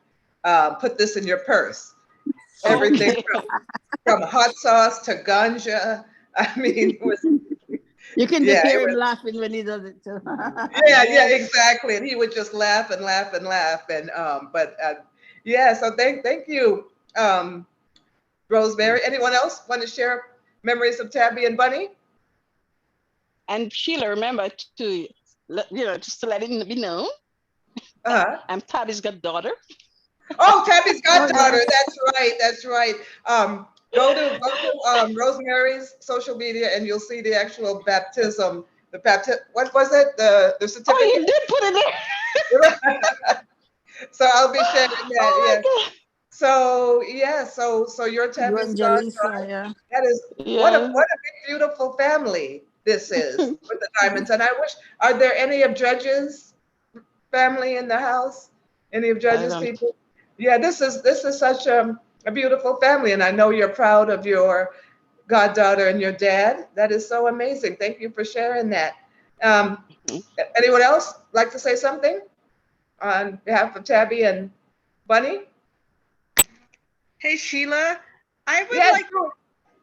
put this in your purse. Everything from hot sauce to ganja. I mean, it was... You can just hear him laughing when he does it too. Yeah, exactly. And he would just laugh and laugh and laugh. And so thank you, Rosemary. Anyone else want to share memories of Tabby and Bunny? And Sheila, remember to just to let it be known. I'm Tabby's goddaughter. Oh, Tabby's goddaughter. That's right. Go to Rosemary's social media and you'll see the actual baptism. What was it? The certificate. Oh, you did put it there. So I'll be sharing that. Oh Yeah. my God. So yeah, so your Tabby's godchild. Yeah. That is what a Yeah. big, beautiful family this is with the diamonds. And I wish, are there any of Judge's family in the house? Any of Judge's don't. people? Yeah, this is such a beautiful family, and I know you're proud of your goddaughter and your dad. That is so amazing. Thank you for sharing that. Anyone else like to say something on behalf of Tabby and Bunny? Hey Sheila, Yes.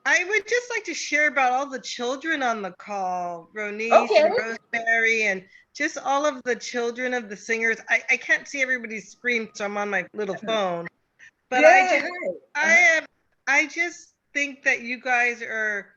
I would just like to share about all the children on the call, Ronice Okay. and Rosemary, and just all of the children of the singers. I can't see everybody's screen, so I'm on my little phone. But Yeah, I just think that you guys are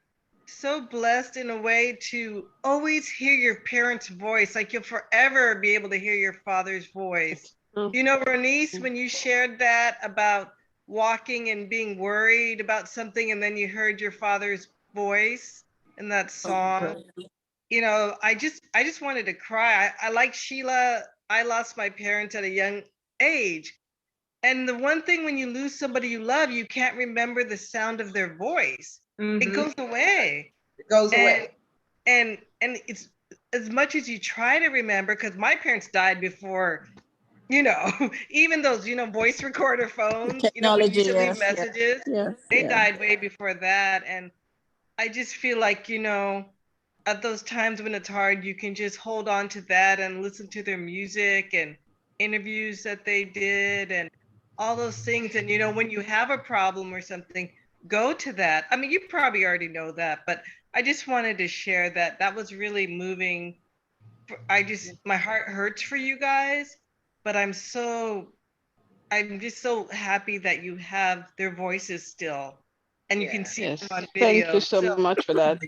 so blessed in a way to always hear your parents' voice. Like you'll forever be able to hear your father's voice. You know, Ronice, when you shared that about walking and being worried about something, and then you heard your father's voice in that song. You know, I just wanted to cry. I like Sheila. I lost my parents at a young age. And the one thing when you lose somebody you love, you can't remember the sound of their voice. It goes away. It goes away. And it's as much as you try to remember, because my parents died before, you know, even those, you know, voice recorder phones, you know, when you Technology, used to leave yes, messages, yes, they yeah. died way before that. And I just feel like, you know, at those times when it's hard, you can just hold on to that and listen to their music and interviews that they did and all those things. And, you know, when you have a problem or something, go to that. I mean, you probably already know that, but I just wanted to share that. That was really moving. My heart hurts for you guys, but I'm just so happy that you have their voices still and you can see them on video. Thank you so much for that.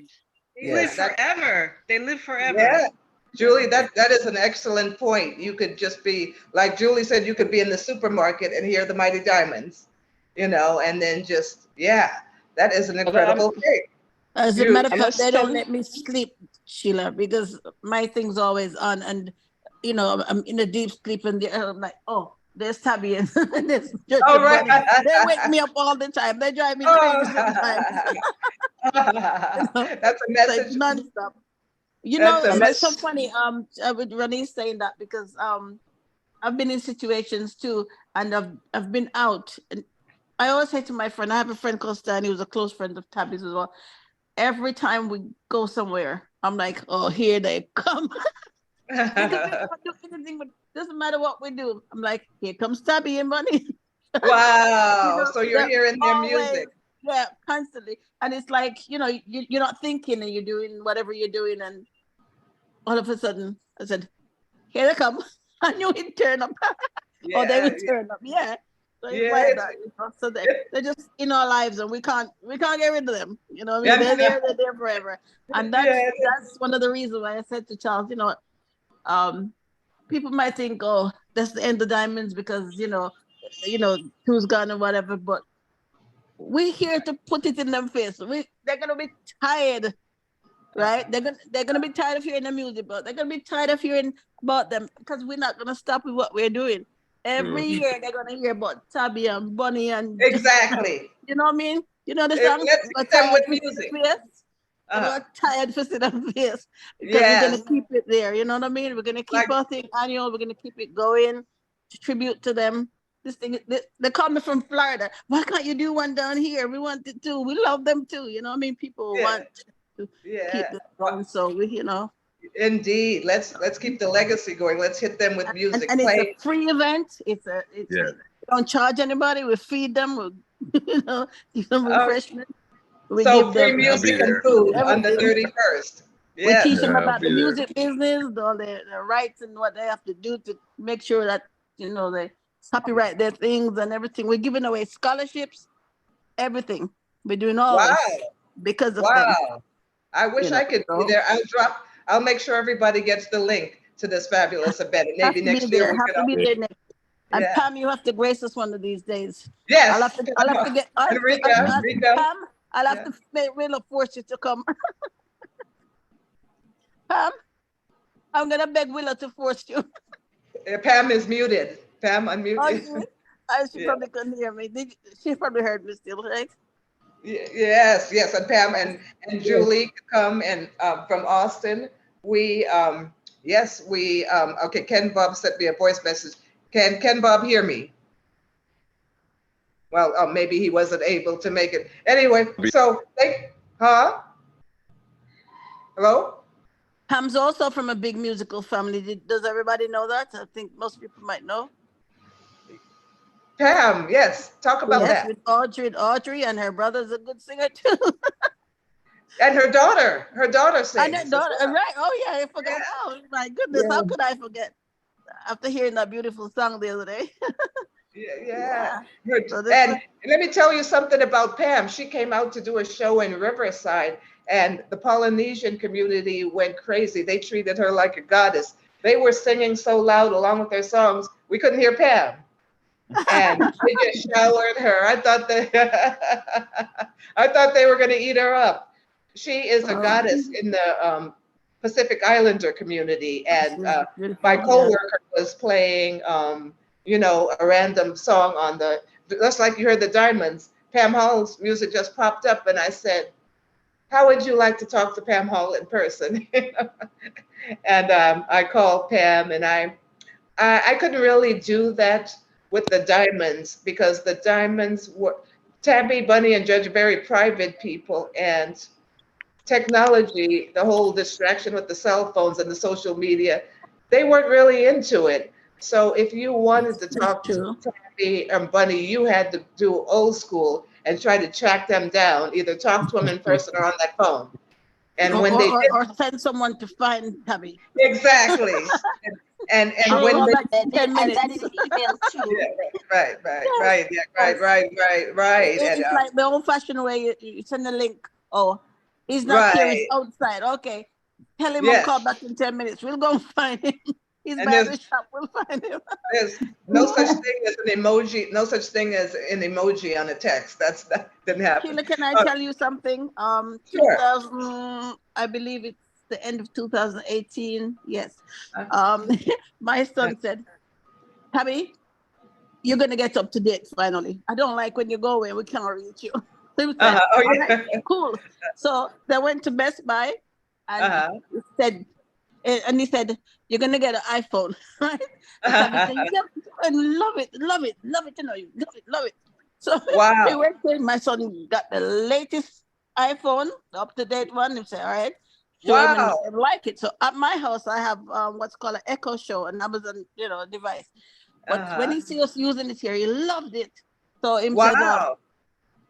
They live forever. They live forever. Yeah. Julie, that is an excellent point. You could just be, like Julie said, you could be in the supermarket and hear the Mighty Diamonds, you know, and then just, yeah, that is an incredible thing. As a matter of fact, they don't let me sleep, Sheila, because my thing's always on, and you know I'm in a deep sleep, and I'm like, oh, there's Tabby and there's Judge right. They wake me up all the time. They drive me crazy sometimes. That's a message. Like nonstop. You That's know, a it's so funny. With Ronnie saying that because I've been in situations too, and I've been out, and I always say to my friend, I have a friend called Stan, he was a close friend of Tabby's as well. Every time we go somewhere, I'm like, oh, here they come. Because we don't do anything, but doesn't matter what we do. I'm like, here comes Tabby and Bunny. Wow. You know, So you're hearing their music. Yeah, constantly. And it's like, you know, you're not thinking and you're doing whatever you're doing. And all of a sudden, I said, here they come. I knew he'd turn up. Or they would turn up. Yeah. So it's like that, you know? So they're just in our lives and we can't get rid of them. You know what I mean? They're there forever. And that's one of the reasons why I said to Charles, you know, people might think, oh, that's the end of Diamonds because, you know, who's gone or whatever, but we're here to put it in them face. They're gonna be tired, right? They're gonna be tired of hearing the music, but they're gonna be tired of hearing about them because we're not gonna stop with what we're doing. Every year they're gonna hear about Tabby and Bunny and exactly. You know what I mean? You know the song? Let's hit them with music. We're tired for sitting face because we're gonna keep it there. You know what I mean? We're gonna keep our thing annual. We're gonna keep it going to tribute to them. This thing, they call me from Florida. Why can't you do one down here? We want it too. We love them too. You know what I mean? People want to keep it going. So we, you know. Indeed. Let's keep the legacy going. Let's hit them with music. And it's a free event. We don't charge anybody. We feed them. We, you know, give them refreshment. We so give free them music and food on the 31st. We teach them about the music business, all the rights and what they have to do to make sure that, you know, they copyright their things and everything. We're giving away scholarships, everything. We're doing all this because of them. I wish I could be there. I'll make sure everybody gets the link to this fabulous event. And maybe next year we can. And Yeah. Pam, you have to grace us one of these days. Yes. I'll have to get, And Rika, Pam, I'll have to make Willa force you to come. Pam, I'm gonna beg Willa to force you. Pam is muted. Pam unmuted. She probably couldn't hear me. She probably heard me still, right? Yes, yes, and Pam and Julie come and from Austin. We yes, we okay. Ken Bob sent me a voice message. Can Ken Bob hear me? Well, maybe he wasn't able to make it. Anyway, so hello? Pam's also from a big musical family. Does everybody know that? I think most people might know. Pam, yes, talk about that. With Audrey, and her brother's a good singer too. And her daughter sings. And her daughter, right? Oh yeah, I forgot. Yeah. Oh my goodness, how could I forget? After hearing that beautiful song the other day. Yeah. And let me tell you something about Pam. She came out to do a show in Riverside, and the Polynesian community went crazy. They treated her like a goddess. They were singing so loud along with their songs, we couldn't hear Pam. And they just showered her. I thought they were going to eat her up. She is a goddess in the Pacific Islander community, and my coworker was playing, a random song on just like you heard the Diamonds. Pam Hall's music just popped up, and I said, "How would you like to talk to Pam Hall in person?" And I called Pam, and I couldn't really do that with the Diamonds because the Diamonds were Tabby, Bunny, and Judge are very private people, and technology, the whole distraction with the cell phones and the social media, they weren't really into it. So if you wanted to talk to Tabby and Bunny, you had to do old school and try to track them down, either talk to them in person or on that phone. And when they did, or send someone to find Tabby. Exactly. And when they, 10 minutes. right. It's like the old-fashioned way. You send a link. Oh, he's not here. He's outside. Okay, tell him I'll call back in 10 minits. We'll go and find him. He's by the shop. We'll find him. There's no such thing as an emoji. No such thing as an emoji on a text. That didn't happen. Sheila, can I tell you something? Sure. 2000, I believe it's the end of 2018. Yes. My son said, "Tabby, you're gonna get up to date finally. I don't like when you go away. We can't reach you." So he said, "Right, cool." So they went to Best Buy, and he said, "You're gonna get an iPhone, right?" Said, "Yep, and love it, you know, you love it." So he went there. My son got the latest iPhone, the up-to-date one. He said, "All right." Show him, and he said, like it. So at my house, I have what's called an Echo Show, an Amazon, device. But when he see us using it here, he loved it. So he said,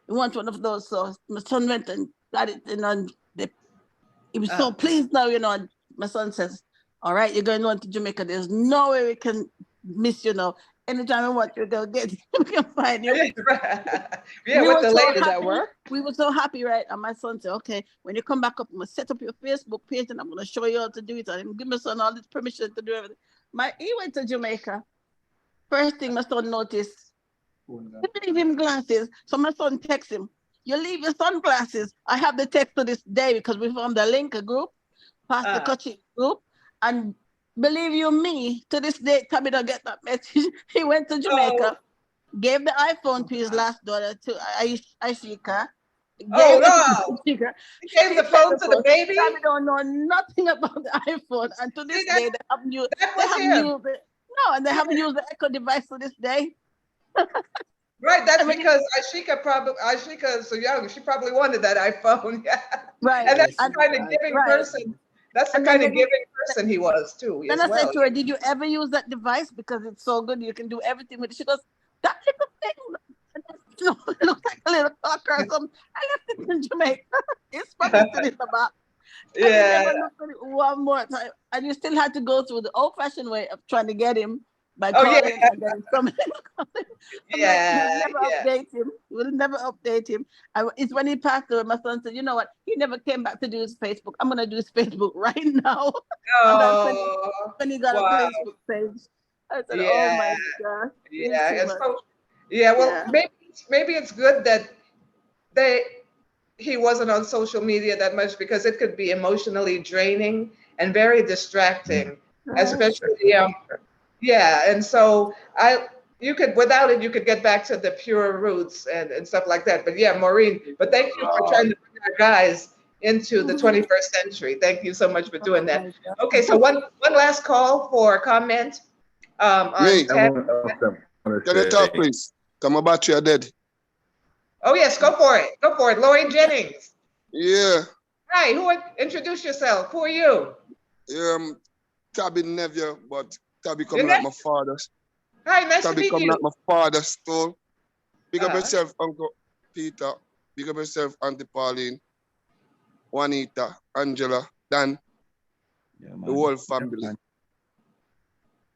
he wants one of those. So my son went and got it, and he was so pleased now, And my son says, "All right, you're going on to Jamaica. There's no way we can miss you now. Anytime we want you to go get you, we can find you." With the ladies at work. We were so happy, right? And my son said, "Okay, when you come back up, I'm gonna set up your Facebook page and I'm gonna show you how to do it." And give my son all this permission to do everything. He went to Jamaica. First thing my son noticed, he leave him glasses. So my son texts him, "You leave your sunglasses." I have the text to this day because we formed a group, Pastor Kochi group, and believe you me, to this day, Tabby don't get that message. He went to Jamaica, gave the iPhone to his last daughter, to Ashika. He gave the phone to the baby? Tabby don't know nothing about the iPhone. And to this day, they haven't used it. No, and they haven't used the Echo device to this day. Right, that's because Ashika so young, she probably wanted that iPhone. Right. And that's the kind of giving person. That's the kind of giving person he was too. Then I said to her, "Did you ever use that device? Because it's so good, you can do everything with it." She goes, "That little thing, it looks like a little talker or something. I left it in Jamaica." It's probably still in the box. Yeah. Never looked at it one more time. And you still had to go through the old-fashioned way of trying to get him by calling and then somebody. We'll never update him. It's when he passed away, my son said, "You know what? He never came back to do his Facebook. I'm gonna do his Facebook right now." And that's when he got a Facebook page. I said, oh Yeah, my God, this is yeah. too And much. so, yeah. Well, Yeah. maybe it's good that they he wasn't on social media that much because it could be emotionally draining and very distracting, Right. especially yeah. And so you could without it you could get back to the pure roots and stuff like that. But yeah, Maureen, but thank you for trying to bring our guys into the 21st century. Thank you so much for doing Oh that. my God. Okay, so one last call for comment on Me, Tab. can you talk, please? Come my battery are dead. Oh yes, go for it. Go for it. Lori Jennings. Yeah, Hi, introduce yourself. Who are you? Tabby nephew, but Tabby Your come like nephew? my father's. Hi, nice to Tabby meet come you. like my father's soul. Big up Uh-huh. yourself, Uncle Peter. Big up yourself, Auntie Pauline, Juanita, Angela, Dan, the whole family.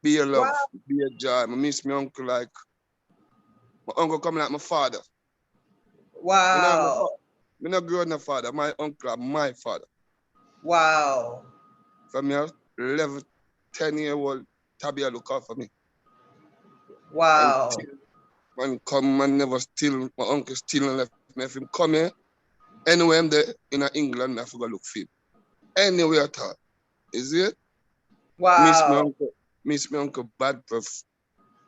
Be a love, Wow. be a joy. I miss my uncle like my uncle come like my father. Wow. Me not grow no father. My uncle, my father. Wow. From me 11, 10-year-old, Tabby look out for me. Wow. Man come and never steal. My uncle still left me. If him come here, anywhere I'm there in England, I forgot look for him. Anywhere at all. Is it? Wow. Miss me uncle bad prof.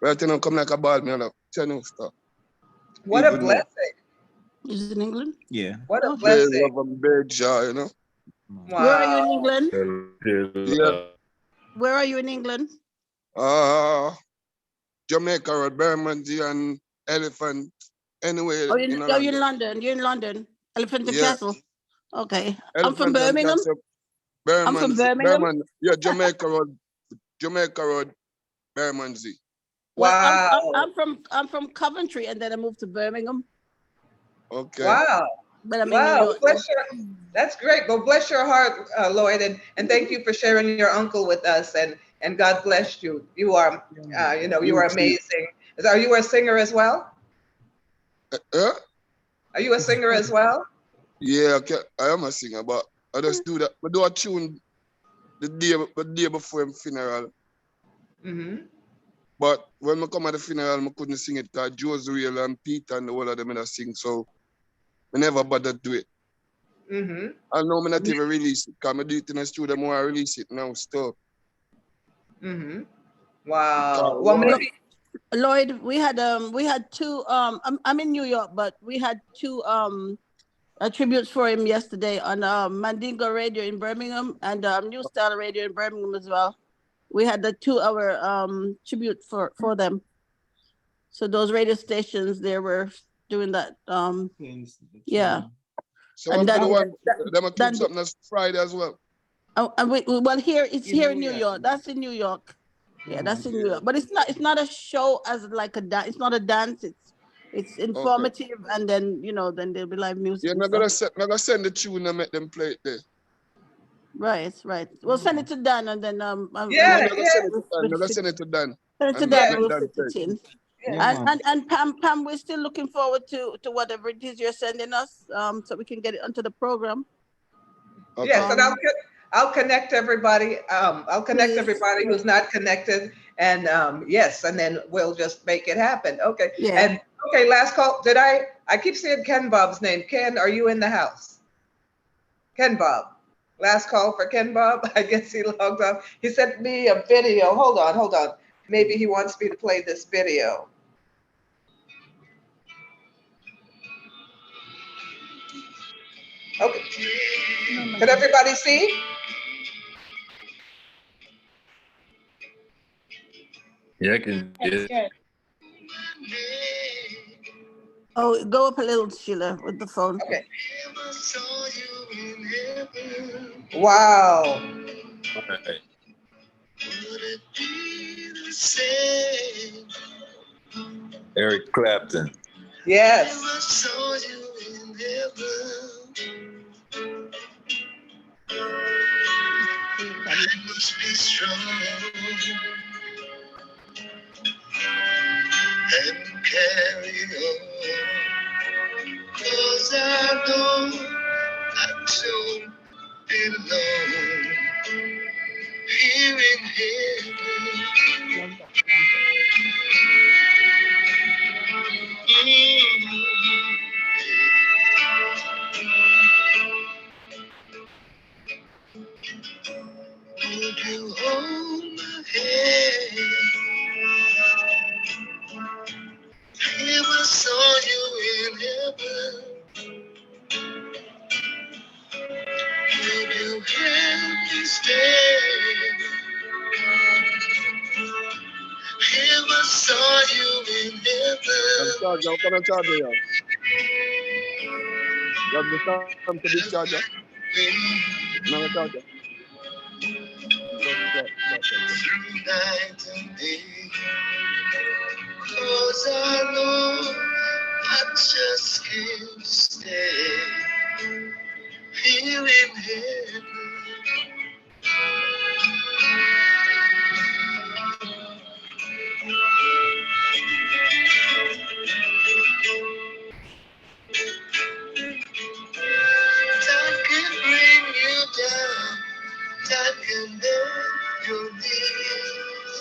Right now come like a ball, me and I tell you stuff. What a blessing. Is it in England? Yeah. What a Very blessing. love and very joy, you know. Wow. Where are you in England? Yeah. Where are you in England? Jamaica Road, Bermondsey and Elephant. Anyway, Oh, in you're London. in London. You're in London. Elephant and Yeah. Castle. Okay. I'm from Elephant and Birmingham. Castle. I'm from Birmingham. Yeah, Jamaica Road, Bermondsey. Well, Wow. I'm from Coventry, and then I moved to Birmingham. Okay. Wow. But I'm in New Wow. York. That's great. Well, bless your heart, Lloyd, and thank you for sharing your uncle with us. And God bless you. You are, you are amazing. Are you a singer as well? Are you a singer as well? Yeah, okay. I am a singer, but I just do that. I do a tune the day before my funeral. Mm-hmm. But when I come at the funeral, I couldn't sing it because Josie and Peter and the whole of them I sing, so I never bothered to do it. Mm-hmm. I know I'm not even release it because I do it in the studio more I release it now still. Mm-hmm. Wow. Well, maybe Lloyd, we had two I'm in New York, but we had two tributes for him yesterday on Mandingo Radio in Birmingham and New Style Radio in Birmingham as well. We had the 2-hour tribute for them. So those radio stations, they were doing that. Yeah. So and then, do something that's Friday as well. Oh, and well, it's here in New York. That's in New York. Yeah, that's in New York. But it's not a show as like a dance. It's not a dance. It's informative, and then then there'll be live music. Yeah, I'm gonna send the tune and make them play it there. Right. We'll send it to Dan, and then I'm gonna send it to Dan. Send it to Dan, and we'll fit it in. And Pam, we're still looking forward to whatever it is you're sending us, so we can get it onto the program. Okay. Yes, and I'll connect everybody. I'll connect everybody who's not connected, and yes, and then we'll just make it happen. Okay. Yeah. And okay, last call. I keep seeing Ken Bob's name. Ken, are you in the house? Ken Bob. Last call for Ken Bob. I guess he logged off. He sent me a video. Hold on. Maybe he wants me to play this video. Okay. Can everybody see? Yeah, I can get it. Oh, go up a little, Sheila, with the phone. Okay. Wow. All right. Eric Clapton. Yes. I must be strong and carry on, 'cause I know I don't belong here in heaven. Would you hold my hand? Never saw you in heaven. Would you help me stay? Never saw you in heaven. Charger, what kind of charger you have? You have the Samsung big charger? No charger. Through night and day, 'cause I know I just can't stay here in heaven. Time can bring you down, time can bend your knees.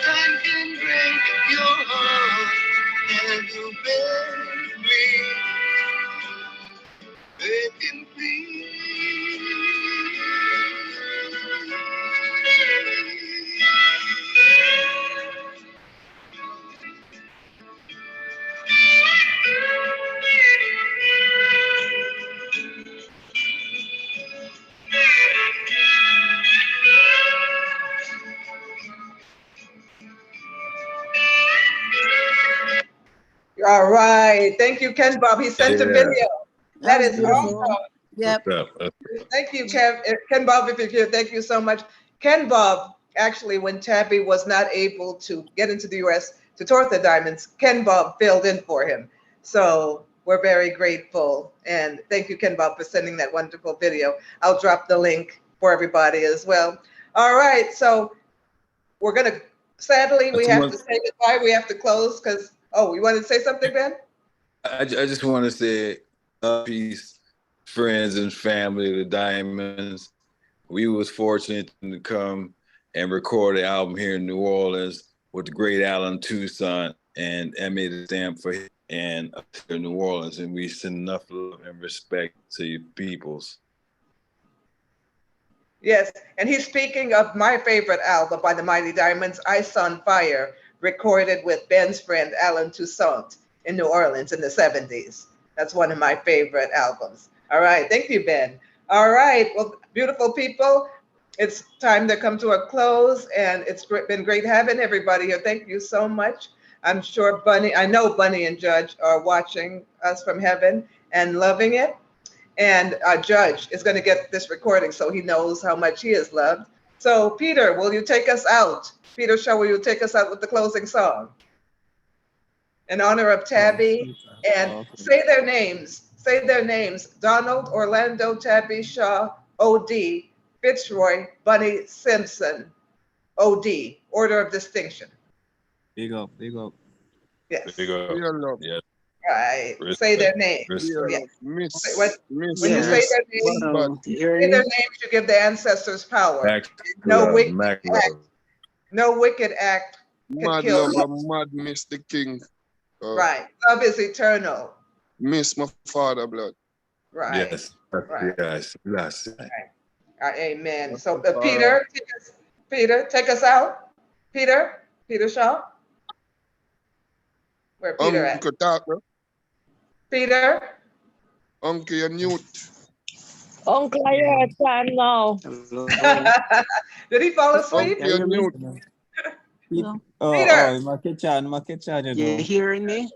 Time can break your heart and you beg me, begging All right. Thank you, Ken Bob. He sent a video. That is awesome. Yep. Thank you, Ken Bob, if you're here. Thank you so much. Ken Bob, actually, when Tabby was not able to get into the U.S. to tour the Diamonds, Ken Bob filled in for him. So we're very grateful. And thank you, Ken Bob, for sending that wonderful video. I'll drop the link for everybody as well. All right. So we're going to, sadly, we have to say goodbye. We have to close because, oh, you wanted to say something, Ben? I just want to say peace, friends and family, the Diamonds. We was fortunate to come and record the album here in New Orleans with the great Alan Toussaint, and I made a stamp for him and up here in New Orleans, and we send enough love and respect to your peoples. Yes, and he's speaking of my favorite album by the Mighty Diamonds, Ice on Fire, recorded with Ben's friend Alan Toussaint in New Orleans in the 70s. That's one of my favorite albums. All right, thank you, Ben. All right, well, beautiful people, it's time to come to a close, and it's been great having everybody here. Thank you so much. I'm sure I know Bunny and Judge are watching us from heaven and loving it. And Judge is going to get this recording so he knows how much he is loved. So Peter, will you take us out? Peter Shaw, will you take us out with the closing song? In honor of Tabby, and say their names. Say their names. Donald, Orlando, Tabby, Shaw, O.D., Fitzroy, Bunny, Simpson, O.D., order of distinction. Big up, big up. Yes. Big up. Yes. Right. Say their names. Respect. When you say their names, say their names, you give the ancestors power. No wicked act can Mad kill. lover, mad miss the king. Right. Love is eternal. Miss my father blood. Right. Yes. Right. Yes. Yes. Right. Amen. So Peter, take us out. Peter Shaw. Where Peter at? Uncle Tucker. Peter. Uncle, you're mute. Uncle, I hear time now. Did he fall asleep? Uncle, you're mute. No. Peter. My kitchen, you know. You hearing me?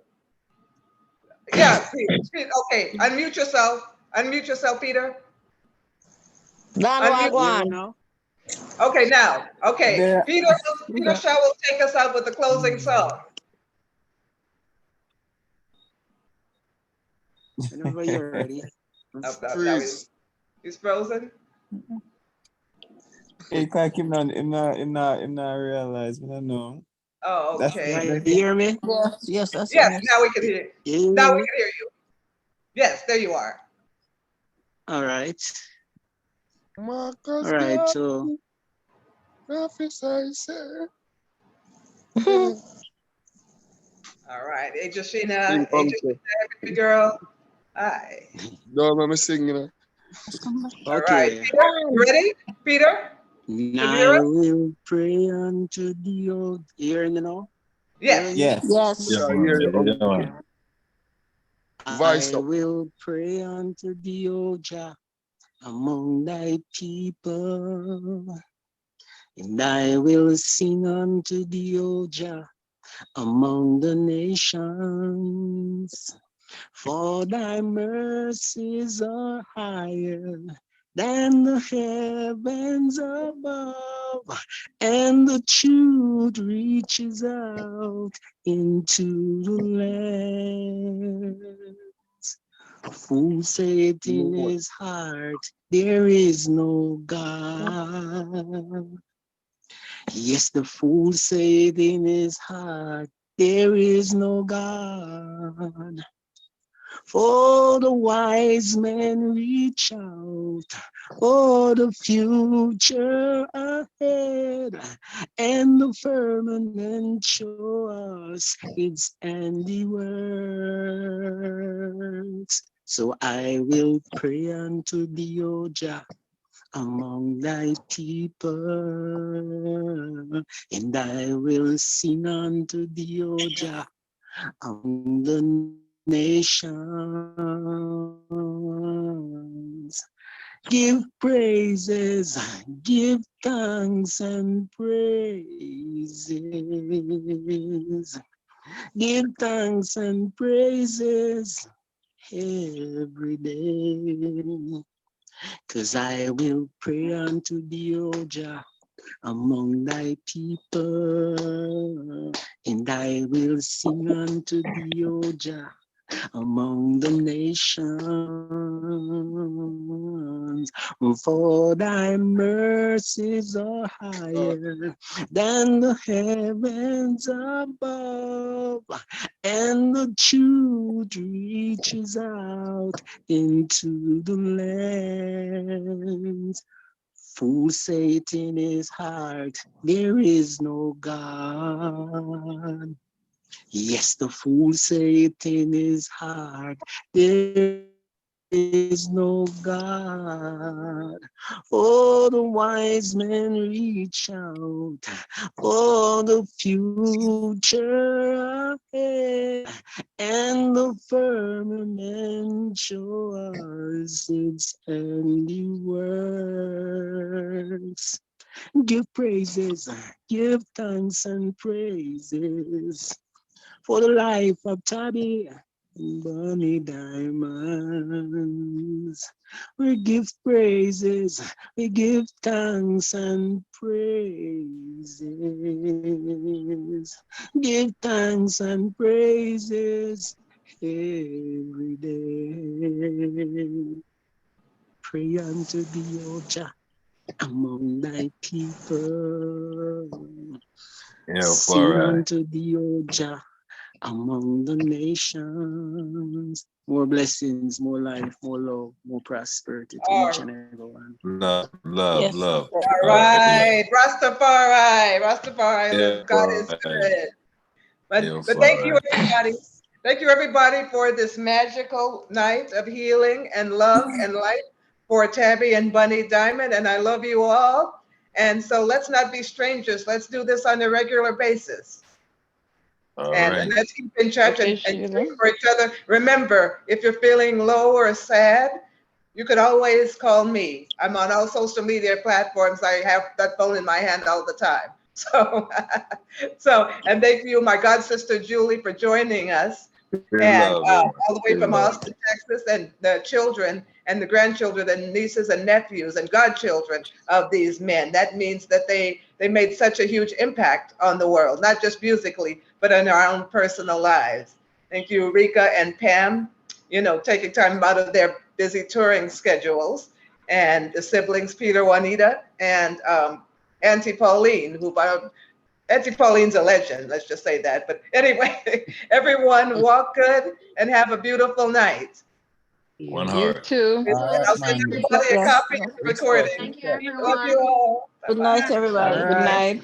Yeah, Peter. Okay, unmute yourself. Unmute yourself, Peter. No. Okay, now. Okay, There. Peter Shaw will take us out with the closing song. Whenever you're ready. He's frozen. Hey, can't keep on in realize, but I know. Oh, okay. You hear me? Yes, now we can hear you. Now we can hear you. Yes, there you are. All right. Marcus All right. So. Prophesy, sir. All right. Hey, Jashina. Hey, Jashina, baby girl. Hi. No, I'm singing. All right. Okay. Peter, you ready? Peter? Can you hear I us? will pray unto the old. Hearing you know? Yes. Yes. Yes. Yeah, man. Yeah, man. Voice I up. will pray unto the old Jah among thy people, and I will sing unto the old Jah among the nations. For thy mercies are higher than the heavens above, and the truth reaches out into the lands. Fool saith in his heart, there is no God. Yes, the fool saith in his heart, there is no God. For the wise men reach out for the future ahead, and the firmament show us its handiworks. So I will pray unto thee, O Jah, among thy people, and I will sing unto thee, O Jah, among the nations. Give praises, give thanks and praises. Give thanks and praises every day. 'Cause I will pray unto thee, O Jah, among thy people, and I will sing unto thee, O Jah, among the nations. For thy mercies are higher than the heavens above, and the truth reaches out into the lands. Fool saith in his heart, there is no God. Yes, the fool saith in his heart, there is no God. Oh, the wise men reach out for the future ahead, and the firmament show us its handiworks. Give praises, give thanks and praises for the life of Tabby and Bunny Diamonds. We give praises, we give thanks and praises. Give thanks and praises every day. Pray unto thee, O Jah, among thy people. Yeah, Sing far right. unto thee, O Jah, among the nations. More blessings, more life, more love, more prosperity to each and everyone. Love, love, Yes. love. All right. Rastafari. Rastafari. Yeah, God is right. good. Yeah, But far thank you, right. everybody. Thank you, everybody, for this magical night of healing and love and light for Tabby and Bunny Diamond. And I love you all. And so let's not be strangers. Let's do this on a regular basis. All And right. let's keep in touch Okay, and Sheila. pray for each other. Remember, if you're feeling low or sad, you could always call me. I'm on all social media platforms. I have that phone in my hand all the time. So, and thank you, my god sister Julie, for joining us. Good And love, man. all the way Good from love. Austin, Texas, and the children and the grandchildren and nieces and nephews and godchildren of these men. That means that they made such a huge impact on the world, not just musically, but in our own personal lives. Thank you, Rika and Pam, taking time out of their busy touring schedules, and the siblings, Peter, Juanita, and Auntie Pauline, Auntie Pauline's a legend, let's just say that. But anyway, everyone walk good and have a beautiful night. One You heart. too. And I'll send everybody a Yes. copy of the recording. Thank you, Love you everyone. all. Good Bye-bye. night, everybody. All Good right. night.